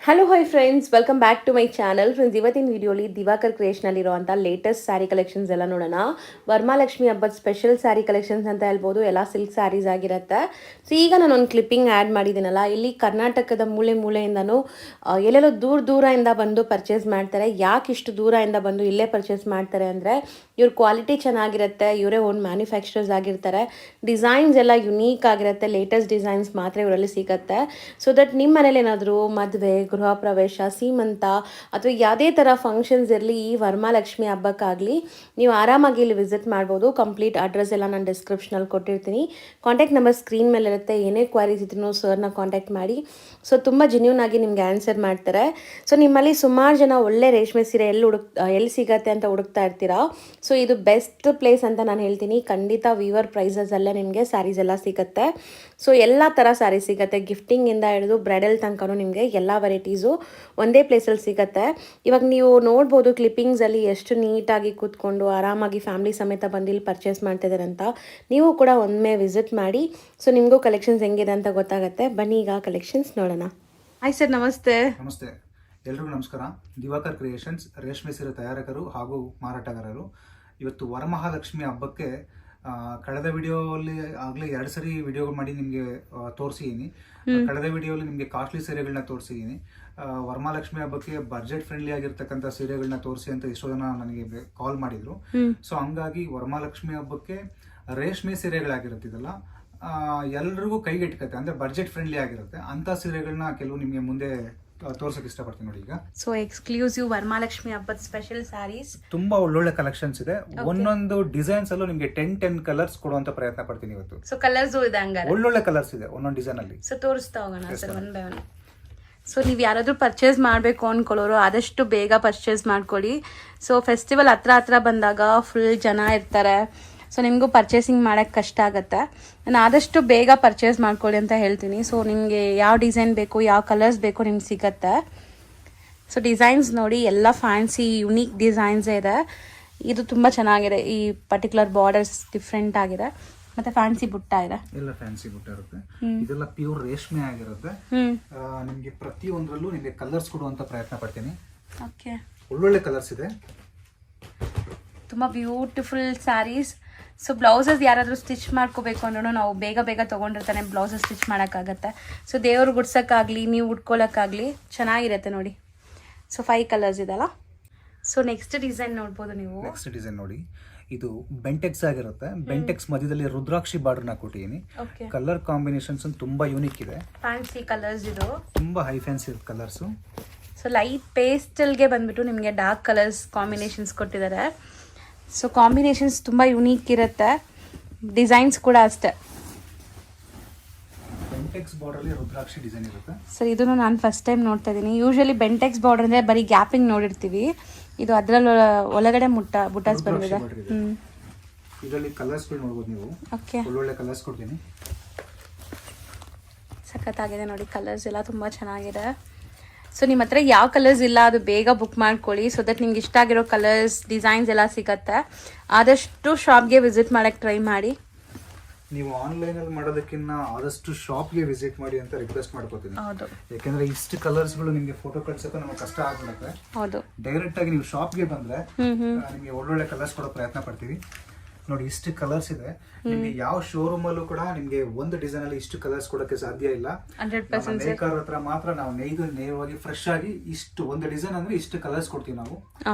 Hello hi friends, welcome back to my channel. Friends, ಇವತ್ತಿನ ವಿಡಿಯೋಲಿ ದಿವಾಕರ್ ಕ್ರಿಯೇಷನಲ್ಲಿರುವಂಥ ಲೇಟೆಸ್ಟ್ ಸ್ಯಾರಿ ಕಲೆಕ್ಷನ್ಸ್ ಎಲ್ಲ ನೋಡೋಣ. ವರಮಹಾಲಕ್ಷ್ಮಿ ಹಬ್ಬದ ಸ್ಪೆಷಲ್ ಸ್ಯಾರಿ ಕಲೆಕ್ಷನ್ಸ್ ಅಂತ ಹೇಳ್ಬೋದು. ಎಲ್ಲ ಸಿಲ್ಕ್ ಸ್ಯಾರೀಸ್ ಆಗಿರುತ್ತೆ. ಸೊ ಈಗ ನಾನು ಒಂದು ಕ್ಲಿಪ್ಪಿಂಗ್ ಆ್ಯಡ್ ಮಾಡಿದ್ದೀನಲ್ಲ, ಇಲ್ಲಿ ಕರ್ನಾಟಕದ ಮೂಲೆ ಮೂಲೆಯಿಂದನೂ ಎಲ್ಲೆಲ್ಲೋ ದೂರದಿಂದ ಬಂದು ಪರ್ಚೇಸ್ ಮಾಡ್ತಾರೆ. ಯಾಕೆ ಇಷ್ಟು ದೂರದಿಂದ ಬಂದು ಇಲ್ಲೇ ಪರ್ಚೇಸ್ ಮಾಡ್ತಾರೆ ಅಂದರೆ, ಇವ್ರ ಕ್ವಾಲಿಟಿ ಚೆನ್ನಾಗಿರುತ್ತೆ, ಇವರೇ ಓನ್ ಮ್ಯಾನುಫ್ಯಾಕ್ಚರರ್ಸ್ ಆಗಿರ್ತಾರೆ. ಡಿಸೈನ್ಸ್ ಎಲ್ಲ ಯುನೀಕ್ ಆಗಿರುತ್ತೆ, ಲೇಟೆಸ್ಟ್ ಡಿಸೈನ್ಸ್ ಮಾತ್ರ ಇವರಲ್ಲಿ ಸಿಗುತ್ತೆ. ಸೊ ದಟ್ ನಿಮ್ಮ ಮನೇಲಿ ಏನಾದರೂ ಮದುವೆ, ಗೃಹ ಪ್ರವೇಶ, ಸೀಮಂತ ಅಥವಾ ಯಾವುದೇ ಥರ ಫಂಕ್ಷನ್ಸ್ ಇರಲಿ, ಈ ವರಮಹಾಲಕ್ಷ್ಮಿ ಹಬ್ಬಕ್ಕಾಗಲಿ ನೀವು ಆರಾಮಾಗಿ ಇಲ್ಲಿ ವಿಸಿಟ್ ಮಾಡ್ಬೋದು. ಕಂಪ್ಲೀಟ್ ಅಡ್ರೆಸ್ ಎಲ್ಲ ನಾನು ಡಿಸ್ಕ್ರಿಪ್ಷನಲ್ಲಿ ಕೊಟ್ಟಿರ್ತೀನಿ. ಕಾಂಟ್ಯಾಕ್ಟ್ ನಂಬರ್ ಸ್ಕ್ರೀನ್ ಮೇಲೆ ಇರುತ್ತೆ. ಏನೇ ಕ್ವೈರೀಸ್ ಇದ್ರೂ ಸರ್ನ ಕಾಂಟ್ಯಾಕ್ಟ್ ಮಾಡಿ. ಸೊ ತುಂಬ ಜೆನ್ಯೂನ್ ಆಗಿ ನಿಮಗೆ ಆನ್ಸರ್ ಮಾಡ್ತಾರೆ. ಸೊ ನಿಮ್ಮಲ್ಲಿ ಸುಮಾರು ಜನ ಒಳ್ಳೆ ರೇಷ್ಮೆ ಸೀರೆ ಎಲ್ಲಿ ಸಿಗತ್ತೆ ಅಂತ ಹುಡುಕ್ತಾ ಇರ್ತೀರಾ. ಸೊ ಇದು ಬೆಸ್ಟ್ ಪ್ಲೇಸ್ ಅಂತ ನಾನು ಹೇಳ್ತೀನಿ. ಖಂಡಿತ ವೀವರ್ ಪ್ರೈಸಸಲ್ಲೇ ನಿಮಗೆ ಸ್ಯಾರೀಸ್ ಎಲ್ಲ ಸಿಗುತ್ತೆ. ಸೊ ಎಲ್ಲ ಥರ ಸ್ಯಾರೀಸ್ ಸಿಗುತ್ತೆ, ಗಿಫ್ಟಿಂಗಿಂದ ಹಿಡಿದು ಬ್ರೈಡಲ್ ತನಕನೂ ನಿಮಗೆ ಎಲ್ಲ ವೆರೈಟೀಸು ಒಂದೇ ಪ್ಲೇಸಲ್ಲಿ ಸಿಗುತ್ತೆ. ಇವಾಗ ನೀವು ನೋಡ್ಬೋದು ಕ್ಲಿಪ್ಪಿಂಗ್ಸಲ್ಲಿ ಎಷ್ಟು ನೀಟಾಗಿ ಕೂತ್ಕೊಂಡು ಆರಾಮಾಗಿ ಫ್ಯಾಮಿಲಿ ಸಮೇತ ಬಂದು ಇಲ್ಲಿ ಪರ್ಚೇಸ್ ಮಾಡ್ತಿದ್ದಾರೆ ಅಂತ. ನೀವು ಕೂಡ ಒಮ್ಮೆ ವಿಸಿಟ್ ಮಾಡಿ. ಸೊ ನಿಮಗೂ ಕಲೆಕ್ಷನ್ಸ್ ಹೆಂಗಿದೆ ಅಂತ ಗೊತ್ತಾಗುತ್ತೆ. ಬನ್ನಿ ಈಗ ಕಲೆಕ್ಷನ್ಸ್ ನೋಡೋಣ. ಹಾಯ್ ಸರ್, ನಮಸ್ತೆ. ನಮಸ್ತೆ, ಎಲ್ರಿಗೂ ನಮಸ್ಕಾರ. ದಿವಾಕರ್ ಕ್ರಿಯೇಷನ್ಸ್ ರೇಷ್ಮೆ ಸೀರೆ ತಯಾರಕರು ಹಾಗೂ ಮಾರಾಟಗಾರರು. ಇವತ್ತು ವರಮಹಾಲಕ್ಷ್ಮಿ ಹಬ್ಬಕ್ಕೆ ಕಳೆದ ವಿಡಿಯೋಲ್ಲಿ ಆಗಲೇ 2 ಸರಿ ವಿಡಿಯೋ ಮಾಡಿ ನಿಮಗೆ ತೋರಿಸಿದ್ದೀನಿ. ಕಳೆದ ವಿಡಿಯೋಲಿ ನಿಮಗೆ ಕಾಸ್ಟ್ಲಿ ಸೀರೆಗಳನ್ನ ತೋರಿಸಿದ್ದೀನಿ. ವರಮಹಾಲಕ್ಷ್ಮಿ ಹಬ್ಬಕ್ಕೆ ಬಜೆಟ್ ಫ್ರೆಂಡ್ಲಿ ಆಗಿರ್ತಕ್ಕಂಥ ಸೀರೆಗಳನ್ನ ತೋರಿಸಿ ಅಂತ ಎಷ್ಟೋ ಜನ ನನಗೆ ಕಾಲ್ ಮಾಡಿದ್ರು. ಸೊ ಹಂಗಾಗಿ ವರಮಹಾಲಕ್ಷ್ಮಿ ಹಬ್ಬಕ್ಕೆ ರೇಷ್ಮೆ ಸೀರೆಗಳಾಗಿರುತ್ತಿದಲ್ಲ, ಎಲ್ರಿಗೂ ಕೈಗೆಟಕತ್ತೆ, ಅಂದ್ರೆ ಬಜೆಟ್ ಫ್ರೆಂಡ್ಲಿ ಆಗಿರುತ್ತೆ ಅಂತ ಸೀರೆಗಳನ್ನ ಕೆಲವು ನಿಮಗೆ ಮುಂದೆ ತೋರ್ಸಕ್ಕೆ ಇಷ್ಟಪಡ್ತೀನಿ ನೋಡಿ. ಈಗ ಸೊ ಎಕ್ಸ್ಕ್ಲೂಸಿವ್ ವರಮಹಾಲಕ್ಷ್ಮಿ ಹಬ್ಬದ ಸ್ಪೆಷಲ್ ಸ್ಯಾರೀಸ್ ತುಂಬಾ ಒಳ್ಳೊಳ್ಳೆ ಕಲೆಕ್ಷನ್ಸ್ ಇದೆ. ಒಂದೊಂದು ಡಿಸೈನ್ಸ್ ಅಲ್ಲೂ ನಿಮಗೆ 10 ಕಲರ್ಸ್ ಕೊಡುವಂತ ಪ್ರಯತ್ನ ಪಡ್ತೀನಿ ಇವತ್ತು. ಸೊ ಕಲರ್ಸ್ ಇದೆ, ಹಂಗಾರೆ ಒಳ್ಳೊಳ್ಳೆ ಕಲರ್ಸ್ ಇದೆ ಒಂದೊಂದು ಡಿಸೈನ್ ಅಲ್ಲಿ. ಸೊ ತೋರಿಸ್ತಾ ಹೋಗೋಣ sir one by one. So ನೀವು ಯಾರಾದರೂ ಪರ್ಚೇಸ್ ಮಾಡಬೇಕು ಅಂದ್ಕೊಳ್ಳೋರು ಆದಷ್ಟು ಬೇಗ ಪರ್ಚೇಸ್ ಮಾಡ್ಕೊಳ್ಳಿ. ಸೊ ಫೆಸ್ಟಿವಲ್ ಹತ್ರ ಬಂದಾಗ ಫುಲ್ ಜನ ಇರ್ತಾರೆ. ಸೊ ನಿಮಗೂ ಪರ್ಚೇಸಿಂಗ್ ಮಾಡೋಕ್ಕೆ ಕಷ್ಟ ಆಗುತ್ತೆ. ನಾನು ಆದಷ್ಟು ಬೇಗ ಪರ್ಚೇಸ್ ಮಾಡ್ಕೊಳ್ಳಿ ಅಂತ ಹೇಳ್ತೀನಿ. ಸೊ ನಿಮಗೆ ಯಾವ ಡಿಸೈನ್ ಬೇಕು, ಯಾವ ಕಲರ್ಸ್ ಬೇಕು ನಿಮ್ಗೆ ಸಿಗುತ್ತೆ. ಸೊ ಡಿಸೈನ್ಸ್ ನೋಡಿ, ಎಲ್ಲ ಫ್ಯಾನ್ಸಿ ಯುನೀಕ್ ಡಿಸೈನ್ಸ್ ಇದೆ. ಇದು ತುಂಬ ಚೆನ್ನಾಗಿದೆ. ಈ ಪರ್ಟಿಕ್ಯುಲರ್ ಬಾರ್ಡರ್ಸ್ ಡಿಫ್ರೆಂಟ್ ಆಗಿದೆ, ಮತ್ತೆ ಫ್ಯಾನ್ಸಿ ಬುಟ್ಟ ಇದೆ. ಎಲ್ಲ ಫ್ಯಾನ್ಸಿ ಬುಟ್ಟ ಇರುತ್ತೆ. ಇದೆಲ್ಲ ಪ್ಯೂರ್ ರೇಷ್ಮೆ ಆಗಿರುತ್ತೆ. ನಿಮಗೆ ಪ್ರತಿಯೊಂದರಲ್ಲೂ ನಿಮಗೆ ಕಲರ್ಸ್ ಕೊಡುವಂತ ಪ್ರಯತ್ನ ಪಡ್ತೀನಿ. ಓಕೆ, ಒಳ್ಳೊಳ್ಳೆ ಕಲರ್ಸ್ ಇದೆ, ತುಂಬ ಬ್ಯೂಟಿಫುಲ್ ಸ್ಯಾರೀಸ್. ಸೊ ಬ್ಲೌಸಸ್ ಯಾರಾದರೂ ಸ್ಟಿಚ್ ಮಾಡ್ಕೋಬೇಕು ಅಂದ್ರೂ ನಾವು ಬೇಗ ತೊಗೊಂಡಿರ್ತಾನೆ ಬ್ಲೌಸಸ್ ಸ್ಟಿಚ್ ಮಾಡೋಕ್ಕಾಗತ್ತೆ. ಸೊ ದೇವ್ರು ಗುಡ್ಸೋಕ್ಕಾಗಲಿ ನೀವು ಉಟ್ಕೊಳ್ಳೋಕ್ಕಾಗಲಿ ಚೆನ್ನಾಗಿರುತ್ತೆ ನೋಡಿ. ಸೊ 5 ಕಲರ್ಸ್ ಇದೆಲ್ಲ. ಸೊ ನೆಕ್ಸ್ಟ್ ಡಿಸೈನ್ ನೋಡ್ಬೋದು ನೀವು. ನೆಕ್ಸ್ಟ್ ಡಿಸೈನ್ ನೋಡಿ, ಇದು ಬೆಂಟೆಕ್ಸ್ ಆಗಿರುತ್ತೆ. ಬೆಂಟೆಕ್ಸ್ ಮಧ್ಯದಲ್ಲಿ ರುದ್ರಾಕ್ಷಿ ಬಾರ್ಡರ್ನ ಕೊಟ್ಟಿದ್ದೀನಿ. ಕಲರ್ ಕಾಂಬಿನೇಷನ್ಸ್ ತುಂಬಾ ಯೂನಿಕ್ ಇದೆ, ಫ್ಯಾನ್ಸಿ ಕಲರ್ಸ್ ಇದು, ತುಂಬಾ high fancy colours. So light ಪೇಸ್ಟಲ್ಗೆ ಬಂದ್ಬಿಟ್ಟು ನಿಮಗೆ ಡಾರ್ಕ್ ಕಲರ್ಸ್ ಕಾಂಬಿನೇಷನ್ಸ್ ಕೊಟ್ಟಿದ್ದಾರೆ. ಸೊ ಕಾಂಬಿನೇಷನ್ಸ್ ತುಂಬ ಯುನೀಕ್ ಇರುತ್ತೆ, ಡಿಸೈನ್ಸ್ ಕೂಡ ಅಷ್ಟೇ. ಬೆಂಟೆಕ್ಸ್ ಬಾರ್ಡರ್ ಅಲ್ಲಿ ರುದ್ರಾಕ್ಷಿ ಡಿಸೈನ್ ಇರುತ್ತೆ. ಸರ್ ಇದನ್ನು ನಾನು ಫಸ್ಟ್ ಟೈಮ್ ನೋಡ್ತಾ ಇದ್ದೀನಿ. ಯೂಶಲಿ ಬೆಂಟೆಕ್ಸ್ ಬಾರ್ಡರ್ ಅಂದರೆ ಬರೀ ಗ್ಯಾಪಿಂಗ್ ನೋಡಿರ್ತೀವಿ. ಇದು ಅದರಲ್ಲಿ ಒಳಗಡೆ ಬುಟಾಸ್ ಬಂದಿದೆ. ಇದರಲ್ಲಿ ಕಲರ್ಸ್ಗಳು ನೋಡ್ಬೋದು ನೀವು. ಓಕೆ, ಒಳ್ಳೊಳ್ಳೆ ಕಲರ್ಸ್ ಕೊಡ್ತೀನಿ. ಸಖತ್ತಾಗಿದೆ ನೋಡಿ, ಕಲರ್ಸ್ ಎಲ್ಲ ತುಂಬ ಚೆನ್ನಾಗಿದೆ. ಸೊ ನಿಮ್ಮ ಹತ್ರ ಯಾವ ಕಲರ್ಸ್ ಇಲ್ಲ ಅದು ಬೇಗ ಬುಕ್ ಮಾಡ್ಕೊಳ್ಳಿ. ಸೊ ದಟ್ ನಿಮ್ಗೆ ಇಷ್ಟ ಆಗಿರೋ ಕಲರ್ಸ್ ಡಿಸೈನ್ಸ್ ಎಲ್ಲ ಸಿಗುತ್ತೆ. ಆದಷ್ಟು ಶಾಪ್ಗೆ ವಿಸಿಟ್ ಮಾಡೋಕ್ಕೆ ಟ್ರೈ ಮಾಡಿ. ನೀವು ಆನ್ಲೈನ್ ಅಲ್ಲಿ ಮಾಡೋದಕ್ಕಿಂತ ಆದಷ್ಟು ಶಾಪ್ಗೆ ವಿಸಿಟ್ ಮಾಡಿ ಅಂತ ರಿಕ್ವೆಸ್ಟ್ ಮಾಡ್ಕೋತೀನಿ. ಹೌದು, ಯಾಕಂದ್ರೆ ಇಷ್ಟು ಕಲರ್ಸ್ಗಳು ನಿಮಗೆ ಫೋಟೋ ಕಳ್ಸೋಕೆ ನಮಗೆ ಕಷ್ಟ ಆಗ್ಬಿಡುತ್ತೆ. ಹೌದು, ಡೈರೆಕ್ಟ್ ಆಗಿ ನೀವು ಶಾಪ್ಗೆ ಬಂದ್ರೆ ನಿಮಗೆ ಒಳ್ಳೊಳ್ಳೆ ಕಲರ್ಸ್ ಕೊಡೋ ಪ್ರಯತ್ನ ಪಡ್ತೀವಿ. ನೋಡಿ, ಇಷ್ಟು ಕಲರ್ಸ್ ಇದೆ. ನಿಮ್ಗೆ ಯಾವ ಶೋರೂಮ್ ಅಲ್ಲೂ ಕೂಡ ನಿಮ್ಗೆ ಒಂದು ಡಿಸೈನ್ ಅಲ್ಲಿ ಇಷ್ಟು ಕಲರ್ಸ್ ಕೊಡಕ್ಕೆ ಸಾಧ್ಯ ಇಲ್ಲ. 100% ನೇಕಾರ ಹತ್ರ ಮಾತ್ರ ನಾವು ನೇರವಾಗಿ ಫ್ರೆಶ್ ಆಗಿ ಇಷ್ಟು ಒಂದು ಡಿಸೈನ್ ಅಂದ್ರೆ ಇಷ್ಟು ಕಲರ್ಸ್ ಕೊಡ್ತೀವಿ ನಾವು.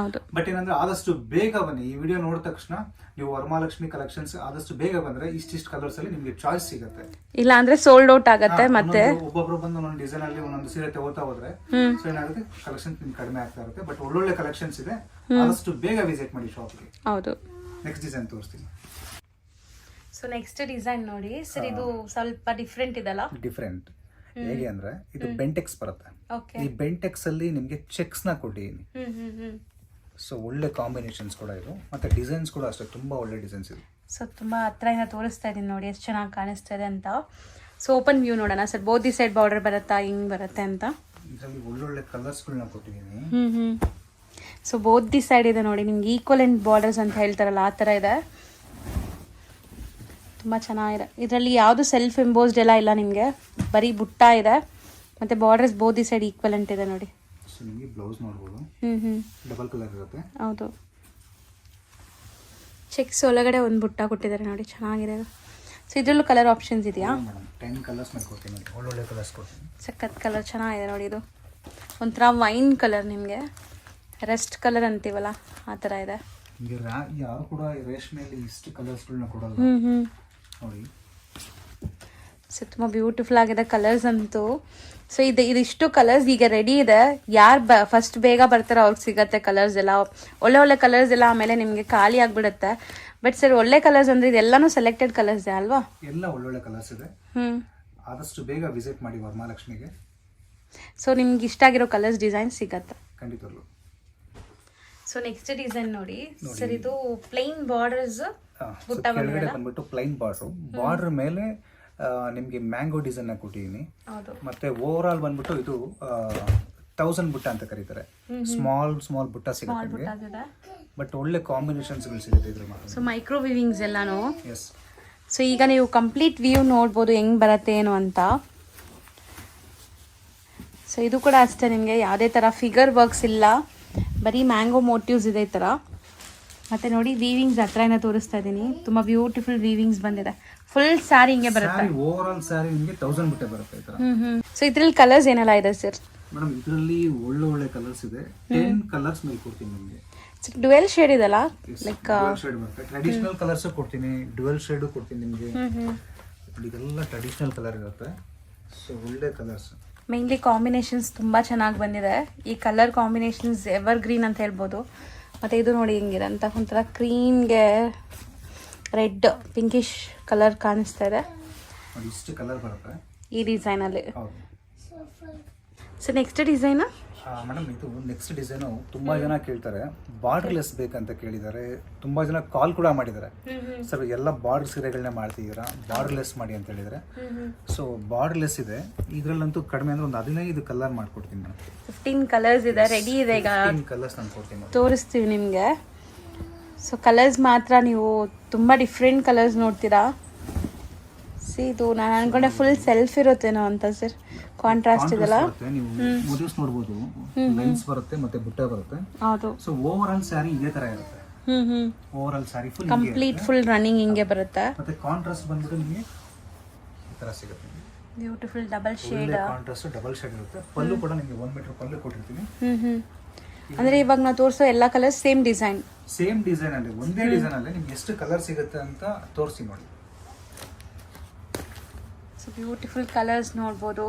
ಬಟ್ ಏನಂದ್ರೆ ಆದಷ್ಟು ಬೇಗ ಬನ್ನಿ. ಈ ವಿಡಿಯೋ ನೋಡಿದ ತಕ್ಷಣ ನೀವು ವರಮಹಾಲಕ್ಷ್ಮಿ ಕಲೆಕ್ಷನ್ಸ್ ಆದಷ್ಟು ಬೇಗ ಬಂದ್ರೆ ಇಷ್ಟಿಷ್ಟು ಕಲರ್ಸ್ ಅಲ್ಲಿ ನಿಮ್ಗೆ ಚಾಯ್ಸ್ ಸಿಗುತ್ತೆ. ಇಲ್ಲ ಅಂದ್ರೆ ಸೋಲ್ಡ್ ಔಟ್ ಆಗುತ್ತೆ. ಮತ್ತೆ ಒಬ್ಬೊಬ್ರು ಬಂದು ಒಂದೊಂದು ಡಿಸೈನ್ ಅಲ್ಲಿ ಒಂದೊಂದು ಸೀರೆ ತಗೋತಾ ಹೋದ್ರೆ ಸೊ ಏನಾಗುತ್ತೆ, ಕಲೆಕ್ಷನ್ಸ್ ನಿಮ್ಗೆ ಕಡಿಮೆ ಆಗ್ತಾ ಇರುತ್ತೆ. ಬಟ್ ಒಳ್ಳೊಳ್ಳೆ ಕಲೆಕ್ಷನ್ಸ್ ಇದೆ, ಆದಷ್ಟು ಬೇಗ ವಿಸಿಟ್ ಮಾಡಿ ಶಾಪ್ಗೆ. ಹೌದು, ನೆಕ್ಸ್ಟ್ ಡಿಸೈನ್ ತೋರಿಸ್ತೀನಿ. ಸೊ ನೆಕ್ಸ್ಟ್ ಡಿಸೈನ್ ನೋಡಿ ಸರ್, ಇದು ಸ್ವಲ್ಪ ಡಿಫ್ರೆಂಟ್ ಇದಲ್ಲ. ಡಿಫ್ರೆಂಟ್ ಹೇಗೆ ಅಂದ್ರೆ ಇದು ಬೆಂಟೆಕ್ಸ್ ಬರುತ್ತೆ. ಈ ಬೆಂಟೆಕ್ಸ್ ಅಲ್ಲಿ ನಿಮ್ಗೆ ಚೆಕ್ಸ್ ನ ಕೊಟ್ಟಿದ್ದೀನಿ. ಸೊ ಒಳ್ಳೆ ಕಾಂಬಿನೇಷನ್ಸ್ ಕೂಡ ಇದು, ಮತ್ತೆ ಡಿಸೈನ್ಸ್ ಕೂಡ ಅಷ್ಟೇ ತುಂಬಾ ಒಳ್ಳೆ ಡಿಸೈನ್ಸ್ ಇದೆ. ಸೊ ತುಂಬಾ ಹತ್ರದಿಂದ ತೋರಿಸ್ತಾ ಇದೀನಿ ನೋಡಿ ಎಷ್ಟು ಚೆನ್ನಾಗಿ ಕಾಣಿಸ್ತಾ ಇದೆ ಅಂತ. ಸೊ ಓಪನ್ ವ್ಯೂ ನೋಡೋಣ sir. Both the side border ಬರುತ್ತಾ, ಹಿಂಗ್ ಬರುತ್ತೆ ಅಂತ. ಇದರಲ್ಲಿ ಒಳ್ಳೊಳ್ಳೆ ಕಲರ್ಸ್ ಗಳನ್ನ ಕೊಟ್ಟಿದ್ದೀನಿ. ಸೊ ಬೋತ್ ದಿ ಸೈಡ್ ಇದೆ ನೋಡಿ, ನಿಮ್ಗೆ ಈಕ್ವಲ್ ಅಂಡ್ ಬಾರ್ಡರ್ಸ್ ಅಂತ ಹೇಳ್ತಾರಲ್ಲ ಆ ತರ ಇದೆ. ತುಂಬ ಚೆನ್ನಾಗಿದೆ. ಇದರಲ್ಲಿ ಯಾವುದು ಸೆಲ್ಫ್ ಎಂಬೋಸ್ಡ್ ಎಲ್ಲ ಇಲ್ಲ, ನಿಮಗೆ ಬರೀ ಬುಟ್ಟ ಇದೆ. ಮತ್ತು ಬಾರ್ಡರ್ಸ್ ಬೋದಿ ಸೈಡ್ ಈಕ್ವಲೆಂಟ್ ಇದೆ ನೋಡಿ. ಸೊ ನಿಮಗೆ ಬ್ಲೌಸ್ ನೋಡ್ಬೋದು, ಹ್ಞೂ ಡಬಲ್ ಕಲರ್ ಇರುತ್ತೆ. ಹೌದು. ಚೆಕ್ಸ್ ಒಳಗಡೆ ಒಂದು ಬುಟ್ಟ ಕೊಟ್ಟಿದ್ದಾರೆ ನೋಡಿ, ಚೆನ್ನಾಗಿದೆ. ಸೊ ಇದರಲ್ಲೂ ಕಲರ್ ಆಪ್ಷನ್ಸ್ ಇದೆಯಾ? ಮೇಡಮ್ 10 ಕಲರ್ಸ್ ಮೇಲೆ ಕೊಡ್ತೀನಿ, ಒಳ್ಳೊಳ್ಳೆ ಕಲರ್ಸ್ ಕೊಡ್ತೀನಿ. ಸಖತ್ ಕಲರ್ ಚೆನ್ನಾಗಿದೆ ನೋಡಿ. ಇದು ಒಂಥರ ವೈನ್ ಕಲರ್, ನಿಮಗೆ ರೆಸ್ಟ್ ಕಲರ್ ಅಂತೀವಲ್ಲ ಆ ಥರ ಇದೆ. ನಿಮಗೆ ಯಾರು ಕೂಡ ರೇಷ್ಮೆಯಲ್ಲಿ ಇಷ್ಟು ಕಲರ್ಸ್ಗಳನ್ನ ಕೊಡಲ್ಲ ನೋಡಿ. ಸೊ ತುಂಬ ಬ್ಯೂಟಿಫುಲ್ ಆಗಿದೆ ಕಲರ್ಸ್ ಅಂತೂ. ಸೊ ಇದಿಷ್ಟು ಕಲರ್ಸ್ ಈಗ ರೆಡಿ ಇದೆ. ಯಾರು ಫಸ್ಟ್ ಬೇಗ ಬರ್ತಾರೋ ಅವ್ರಿಗೆ ಸಿಗತ್ತೆ ಕಲರ್ಸ್ ಎಲ್ಲ, ಒಳ್ಳೆ ಕಲರ್ಸ್ ಎಲ್ಲ. ಆಮೇಲೆ ನಿಮಗೆ ಖಾಲಿ ಆಗಿಬಿಡುತ್ತೆ. ಬಟ್ ಸರ್ ಒಳ್ಳೆ ಕಲರ್ಸ್ ಅಂದರೆ ಇದೆಲ್ಲನೂ ಸೆಲೆಕ್ಟೆಡ್ ಕಲರ್ಸ್ ಇದೆ ಅಲ್ವಾ? ಎಲ್ಲ ಒಳ್ಳೊಳ್ಳೆ ಕಲರ್ಸ್ ಇದೆ. ಆದಷ್ಟು ಬೇಗ ವಿಸಿಟ್ ಮಾಡಿ ವರಮಹಾಲಕ್ಷ್ಮಿಗೆ. ಸೊ ನಿಮ್ಗೆ ಇಷ್ಟ ಆಗಿರೋ ಕಲರ್ಸ್ ಡಿಸೈನ್ ಸಿಗತ್ತೆ ಖಂಡಿತವಾಗ್ಲು. ಸೊ ನೆಕ್ಸ್ಟ್ ಡಿಸೈನ್ ನೋಡಿ ಸರ್, ಇದು ಪ್ಲೈನ್ ಬಾರ್ಡರ್ಸ್ ಕೆಳಗಡೆ ಬಂದ್ಬಿಟ್ಟು ಪ್ಲೈನ್ ಬಾರ್ಡರ್ ಮೇಲೆ ನಿಮಗೆ ಮ್ಯಾಂಗೋ ಡಿಸೈನ್ ಕೊಟ್ಟಿದ್ದೀನಿ. ಮತ್ತೆ ಓವರ್ ಆಲ್ ಬಂದ್ಬಿಟ್ಟು ಇದು 1000 ಬುಟ್ಟ ಅಂತ ಕರೀತಾರೆ. ಸ್ಮಾಲ್ ಬುಟ್ಟ ಸಿಗುತ್ತೆ, ಬಟ್ ಒಳ್ಳೆ ಕಾಂಬಿನೇಷನ್ಸ್ ಸಿಗುತ್ತೆ ಇದ್ರ ಮೇಲೆ. ಸೊ ಮೈಕ್ರೋ ವಿವಿಂಗ್ಸ್ ಎಲ್ಲಾನು. ಎಸ್. ಸೊ ಈಗ ನೀವು ಕಂಪ್ಲೀಟ್ ವ್ಯೂ ನೋಡ್ಬೋದು ಹೆಂಗ್ ಬರುತ್ತೆ ಏನು ಅಂತ. ಸೊ ಇದು ಕೂಡ ಅಷ್ಟೇ, ನಿಮಗೆ ಯಾವುದೇ ಥರ ಫಿಗರ್ ವರ್ಕ್ಸ್ ಇಲ್ಲ, ಬರೀ ಮ್ಯಾಂಗೋ ಮೋಟಿವ್ಸ್ ಇದೆ ಈ ಥರ. ಮತ್ತೆ ನೋಡಿ ವೀವಿಂಗ್ಸ್ ಹತ್ರನೇ ತೋರಿಸ್ತಾ ಇದ್ದೀನಿ, ತುಂಬ ಬ್ಯೂಟಿಫುಲ್ ವೀವಿಂಗ್ಸ್ ಬಂದಿದೆ. ಫುಲ್ ಸ್ಯಾರಿ ಹಿಂಗೆ ಬರುತ್ತೆ. ಓವರ್ ಆಲ್ ಸ್ಯಾರಿ ನಿಮಗೆ 1000 ಬುಟ್ಟ ಬರುತ್ತೆ ಈ ತರ. ಸೊ ಇದ್ರಲ್ಲಿ ಕಲರ್ಸ್ ಏನೆಲ್ಲ ಇದೆ ಸರ್? ಮೇಡಮ್ ಇದರಲ್ಲಿ ಒಳ್ಳೆ ಕಲರ್ಸ್ ಇದೆ. 10 ಕಲರ್ಸ್ ಮೇಲೆ ಕೊಡ್ತೀನಿ ನಿಮಗೆ. ಡುವೆಲ್ ಶೇಡ್ ಇದಲ್ಲ, ಲೈಕ್ ಶೇಡ್ ಬರುತ್ತೆ. ಟ್ರೆಡಿಷನಲ್ ಕಲರ್ಸ್ ಕೊಡ್ತೀನಿ, ಡುವೆಲ್ ಶೇಡ್ ಕೊಡ್ತೀನಿ ನಿಮಗೆ. ಇದೆಲ್ಲ ಟ್ರೆಡಿಷನಲ್ ಕಲರ್ ಇರುತ್ತೆ. ಸೊ ಒಳ್ಳೆ ಕಲರ್ಸ್. ಮೇನ್ಲಿ ಕಾಂಬಿನೇಷನ್ಸ್ ತುಂಬ ಚೆನ್ನಾಗಿ ಬಂದಿದೆ. ಈ ಕಲರ್ ಕಾಂಬಿನೇಷನ್ಸ್ ಎವರ್ ಗ್ರೀನ್ ಅಂತ ಹೇಳ್ಬೋದು. ಮತ್ತು ಇದು ನೋಡಿ ಹಿಂಗಿದೆ ಅಂತ, ಒಂಥರ ಕ್ರೀಮ್ಗೆ ರೆಡ್ ಪಿಂಕಿಶ್ ಕಲರ್ ಕಾಣಿಸ್ತಾ ಇದೆ. ಇಷ್ಟು ಕಲರ್ ಬರುತ್ತೆ ಈ ಡಿಸೈನಲ್ಲಿ. ಸೊ ನೆಕ್ಸ್ಟ್ ಡಿಸೈನ್ ಮೇಡಮ್, ಇದು ನೆಕ್ಸ್ಟ್ ಡಿಸೈನು ತುಂಬಾ ಜನ ಕೇಳ್ತಾರೆ, ಬಾರ್ಡರ್ಲೆಸ್ ಬೇಕಂತ ಕೇಳಿದ್ದಾರೆ. ತುಂಬಾ ಜನ ಕಾಲ್ ಕೂಡ ಮಾಡಿದ್ದಾರೆ, ಸರ್ ಎಲ್ಲ ಬಾರ್ಡರ್ ಸೀರೆಗಳನ್ನ ಮಾಡ್ತಿದ್ದೀರಾ, ಬಾರ್ಡರ್ಲೆಸ್ ಮಾಡಿ ಅಂತ ಹೇಳಿದರೆ. ಸೊ ಬಾರ್ಡರ್ಲೆಸ್ ಇದೆ ಇದರಲ್ಲಂತೂ ಕಡಿಮೆ ಅಂದ್ರೆ ಒಂದು 15 ಕಲರ್ ಮಾಡ್ಕೊಡ್ತೀನಿ ನಾನು. 15 ಕಲರ್ಸ್ ಇದೆ, ರೆಡಿ ಇದೆ. ಈಗ 15 ಕಲರ್ಸ್ ನಾನು ಕೊಡ್ತೀನಿ, ತೋರಿಸ್ತೀವಿ ನಿಮಗೆ. ಸೊ ಕಲರ್ಸ್ ಮಾತ್ರ ನೀವು ತುಂಬ ಡಿಫ್ರೆಂಟ್ ಕಲರ್ಸ್ ನೋಡ್ತೀರಾ. ಇದು ನಾನು ಅನ್ಕೊಂಡೆ ಫುಲ್ ಸೆಲ್ಫ್ ಇರುತ್ತೇನೋ ಅಂತ ಸರ್. ಕಾಂಟ್ರಾಸ್ಟ್ ಇದೆಲ್ಲ ನೀವು ಮೋಟಿವ್ಸ್ ನೋಡಬಹುದು, ಲೈನ್ಸ್ ಬರುತ್ತೆ ಮತ್ತೆ ಬುಟ್ಟ ಬರುತ್ತೆ. ಹೌದು. ಸೊ ಓವರ್ ಆಲ್ ಸ್ಯಾರಿ ಇದೇ ತರ ಇರುತ್ತೆ. Over all sari full complete full running ಹಿಂಗೆ ಬರುತ್ತೆ. ಮತ್ತೆ ಕಾಂಟ್ರಾಸ್ಟ್ ಬಂದ್ಬಿಟ್ಟು ನಿಮಗೆ ಈ ತರ ಸಿಗುತ್ತೆ. Beautiful double shade contrast double shade ಇರುತ್ತೆ. ಪಲ್ಲು ಕೂಡ ನಿಮಗೆ 1 ಮೀಟರ್ ಪಲ್ಲು ಕೊಟ್ಟಿರ್ತೀನಿ. ಅಂದ್ರೆ ಇವಾಗ ನಾವು ತೋರಿಸೋ ಎಲ್ಲ ಕಲರ್ಸ್ ಸೇಮ್ ಡಿಸೈನ್ ಅಲ್ಲಿ ಒಂದೇ ಡಿಸೈನ್ ಅಲ್ಲಿ ನಿಮ್ಗೆ ಎಷ್ಟು ಕಲರ್ ಸಿಗುತ್ತೆ ಅಂತ ತೋರಿಸಿ ನೋಡಿ. ಸೊ ಬ್ಯೂಟಿಫುಲ್ ಕಲರ್ಸ್ ನೋಡ್ಬೋದು.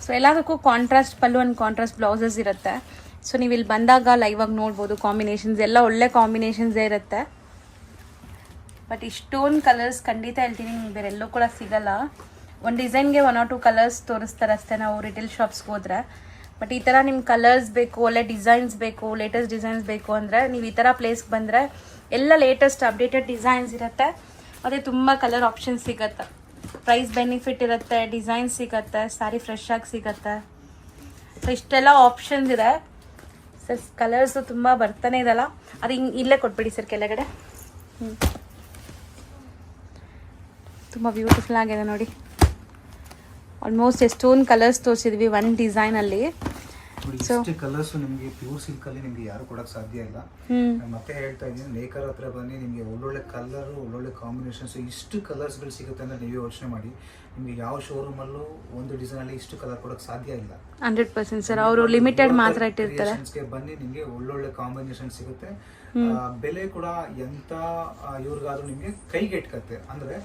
ಸೊ ಎಲ್ಲದಕ್ಕೂ contrast pallu and contrast blouses ಇರುತ್ತೆ. ಸೊ ನೀವು ಇಲ್ಲಿ ಬಂದಾಗ ಲೈವ್ ಆಗಿ ನೋಡ್ಬೋದು ಕಾಂಬಿನೇಷನ್ಸ್ ಎಲ್ಲ ಒಳ್ಳೆ ಕಾಂಬಿನೇಷನ್ಸೇ ಇರುತ್ತೆ. ಬಟ್ ಇಷ್ಟೊಂದು ಕಲರ್ಸ್ ಖಂಡಿತ ಹೇಳ್ತೀನಿ ನಿಮ್ಗೆ ಬೇರೆ ಎಲ್ಲೂ ಕೂಡ ಸಿಗಲ್ಲ. ಒಂದು ಡಿಸೈನ್ಗೆ 1 or 2 ಕಲರ್ಸ್ ತೋರಿಸ್ತಾರೆ ಅಷ್ಟೇ ನಾವು ರಿಟೇಲ್ ಶಾಪ್ಸ್ಗೆ ಹೋದರೆ. ಬಟ್ ಈ ಥರ ನಿಮ್ಗೆ ಕಲರ್ಸ್ ಬೇಕು, ಒಳ್ಳೆ ಡಿಸೈನ್ಸ್ ಬೇಕು, ಲೇಟೆಸ್ಟ್ ಡಿಸೈನ್ಸ್ ಬೇಕು ಅಂದರೆ ನೀವು ಈ ಥರ ಪ್ಲೇಸ್ಗೆ ಬಂದರೆ ಎಲ್ಲ ಲೇಟೆಸ್ಟ್ ಅಪ್ಡೇಟೆಡ್ ಡಿಸೈನ್ಸ್ ಇರುತ್ತೆ. ಮತ್ತು ತುಂಬ ಕಲರ್ ಆಪ್ಷನ್ಸ್ ಸಿಗುತ್ತೆ, ಪ್ರೈಸ್ ಬೆನಿಫಿಟ್ ಇರುತ್ತೆ, ಡಿಸೈನ್ ಸಿಗುತ್ತೆ, ಸ್ಯಾರಿ ಫ್ರೆಶ್ ಆಗಿ ಸಿಗುತ್ತೆ. ಸೊ ಇಷ್ಟೆಲ್ಲ ಆಪ್ಷನ್ಸ್ ಇದೆ ಸರ್. ಕಲರ್ಸು ತುಂಬ ಬರ್ತಾನೆ ಇದಲ್ಲ, ಅದು ಇಲ್ಲೇ ಕೊಟ್ಬಿಡಿ ಸರ್ ಕೆಳಗಡೆ. ತುಂಬ ಬ್ಯೂಟಿಫುಲ್ ಆಗಿದೆ ನೋಡಿ. ಆಲ್ಮೋಸ್ಟ್ ಎಷ್ಟೊಂದು ಕಲರ್ಸ್ ತೋರಿಸಿದ್ವಿ ಒಂದು ಡಿಸೈನಲ್ಲಿ. ಸೊ ಕಲರ್ಸ್ ನಿಮಗೆ ಪ್ಯೂರ್ ಸಿಲ್ಕ್ ಅಲ್ಲಿ ನಿಮಗೆ ಯಾರು ಕೊಡಕ್ಕೆ ಸಾಧ್ಯ ಇಲ್ಲ. ಮತ್ತೆ ಹೇಳ್ತಾ ಇದ್ದೀನಿ, ನೇಕರ್ ಹತ್ರ ಬನ್ನಿ, ನಿಮಗೆ ಒಳ್ಳೊಳ್ಳೆ ಕಲರ್, ಒಳ್ಳೊಳ್ಳೆ ಕಾಂಬಿನೇಷನ್ಸ್, ಇಷ್ಟು ಕಲರ್ಸ್ಗಳು ಸಿಗುತ್ತೆ ಅಂತ ನೀವೇ ಯೋಚನೆ ಮಾಡಿ. ನಿಮಗೆ ಯಾವ ಶೋರೂಮಲ್ಲೂ ಒಂದು ಡಿಸೈನ್ ಅಲ್ಲಿ ಇಷ್ಟು ಕಲರ್ ಕೊಡಕ್ಕೆ ಸಾಧ್ಯ ಇಲ್ಲ. 100% ಸರ್, ಅವರು ಲಿಮಿಟೆಡ್ ಮಾತ್ರ ಇಟ್ಟಿರ್ತಾರೆ. ಬನ್ನಿ, ನಿಮಗೆ ಒಳ್ಳೊಳ್ಳೆ ಕಾಂಬಿನೇಷನ್ ಸಿಗುತ್ತೆ. ಬೆಲೆ ಕೂಡ ಎಂತ ಇವ್ರಿಗಾದ್ರೂ ನಿಮಗೆ ಕೈಗೆ ಎಟ್ಕತ್ತೆ. ಅಂದ್ರೆ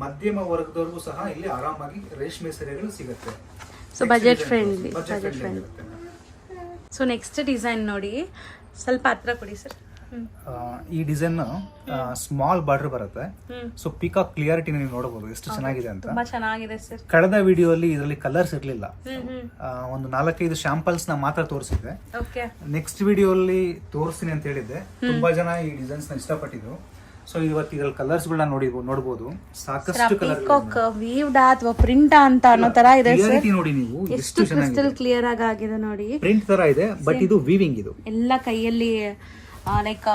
ಮಧ್ಯಮ ವರ್ಗದವ್ರಿಗೂ ಸಹ ಇಲ್ಲಿ ಆರಾಮಾಗಿ ರೇಷ್ಮೆ ಸೀರೆಗಳು ಸಿಗುತ್ತೆ. So budget friendly. So next design ನೋಡಿ, ಸ್ವಲ್ಪ ಹತ್ರ ಕೊಡಿ ಸರ್. ಈ ಡಿಸೈನ್ ಸ್ಮಾಲ್ ಬಾರ್ಡರ್ ಬರುತ್ತೆ. ಸೊ ಪಿಕಾಕ್ ಕ್ಲಿಯರಿಟಿ ನೀವು ನೋಡಬಹುದು ಎಷ್ಟು ಚೆನ್ನಾಗಿದೆ ಅಂತ. ತುಂಬಾ ಚೆನ್ನಾಗಿದೆ ಸರ್. ಕಳೆದ ವಿಡಿಯೋ ಅಲ್ಲಿ ಇದರಲ್ಲಿ ಕಲರ್ಸ್ ಇರ್ಲಿಲ್ಲ, ಒಂದು 4-5 ಶಾಂಪಲ್ಸ್ ನ ಮಾತ್ರ ತೋರಿಸಿದ್ದೆ. ನೆಕ್ಸ್ಟ್ ವಿಡಿಯೋ ಅಲ್ಲಿ ತೋರಿಸ್ತೀನಿ ಅಂತ ಹೇಳಿದ್ದೆ. ತುಂಬಾ ಜನ ಈ ಡಿಸೈನ್ಸ್ ನ ಇಷ್ಟಪಟ್ಟಿದ್ರು. ಸೊ ಇವತ್ತು ಇದ್ರಲ್ಲಿ ಕಲರ್ಸ್ ಗಳನ್ನ ನೋಡಬಹುದು. ಸಾಕಷ್ಟು ಕಲರ್ ವೀವ್ಡ್ ಅಥವಾ ಪ್ರಿಂಟ್ ಅಂತ ಅನ್ನೋ ತರ ಇದೆ ಸರ್. ನೋಡಿ ನೀವು ಎಷ್ಟು ಕ್ರಿಸ್ಟಲ್ ಕ್ಲಿಯರ್ ಆಗಿದೆ ನೋಡಿ. ಪ್ರಿಂಟ್ ತರ ಇದೆ, ಬಟ್ ಇದು ವೀವಿಂಗ್. ಇದು ಎಲ್ಲ ಕೈಯಲ್ಲಿ ಲೈಕ್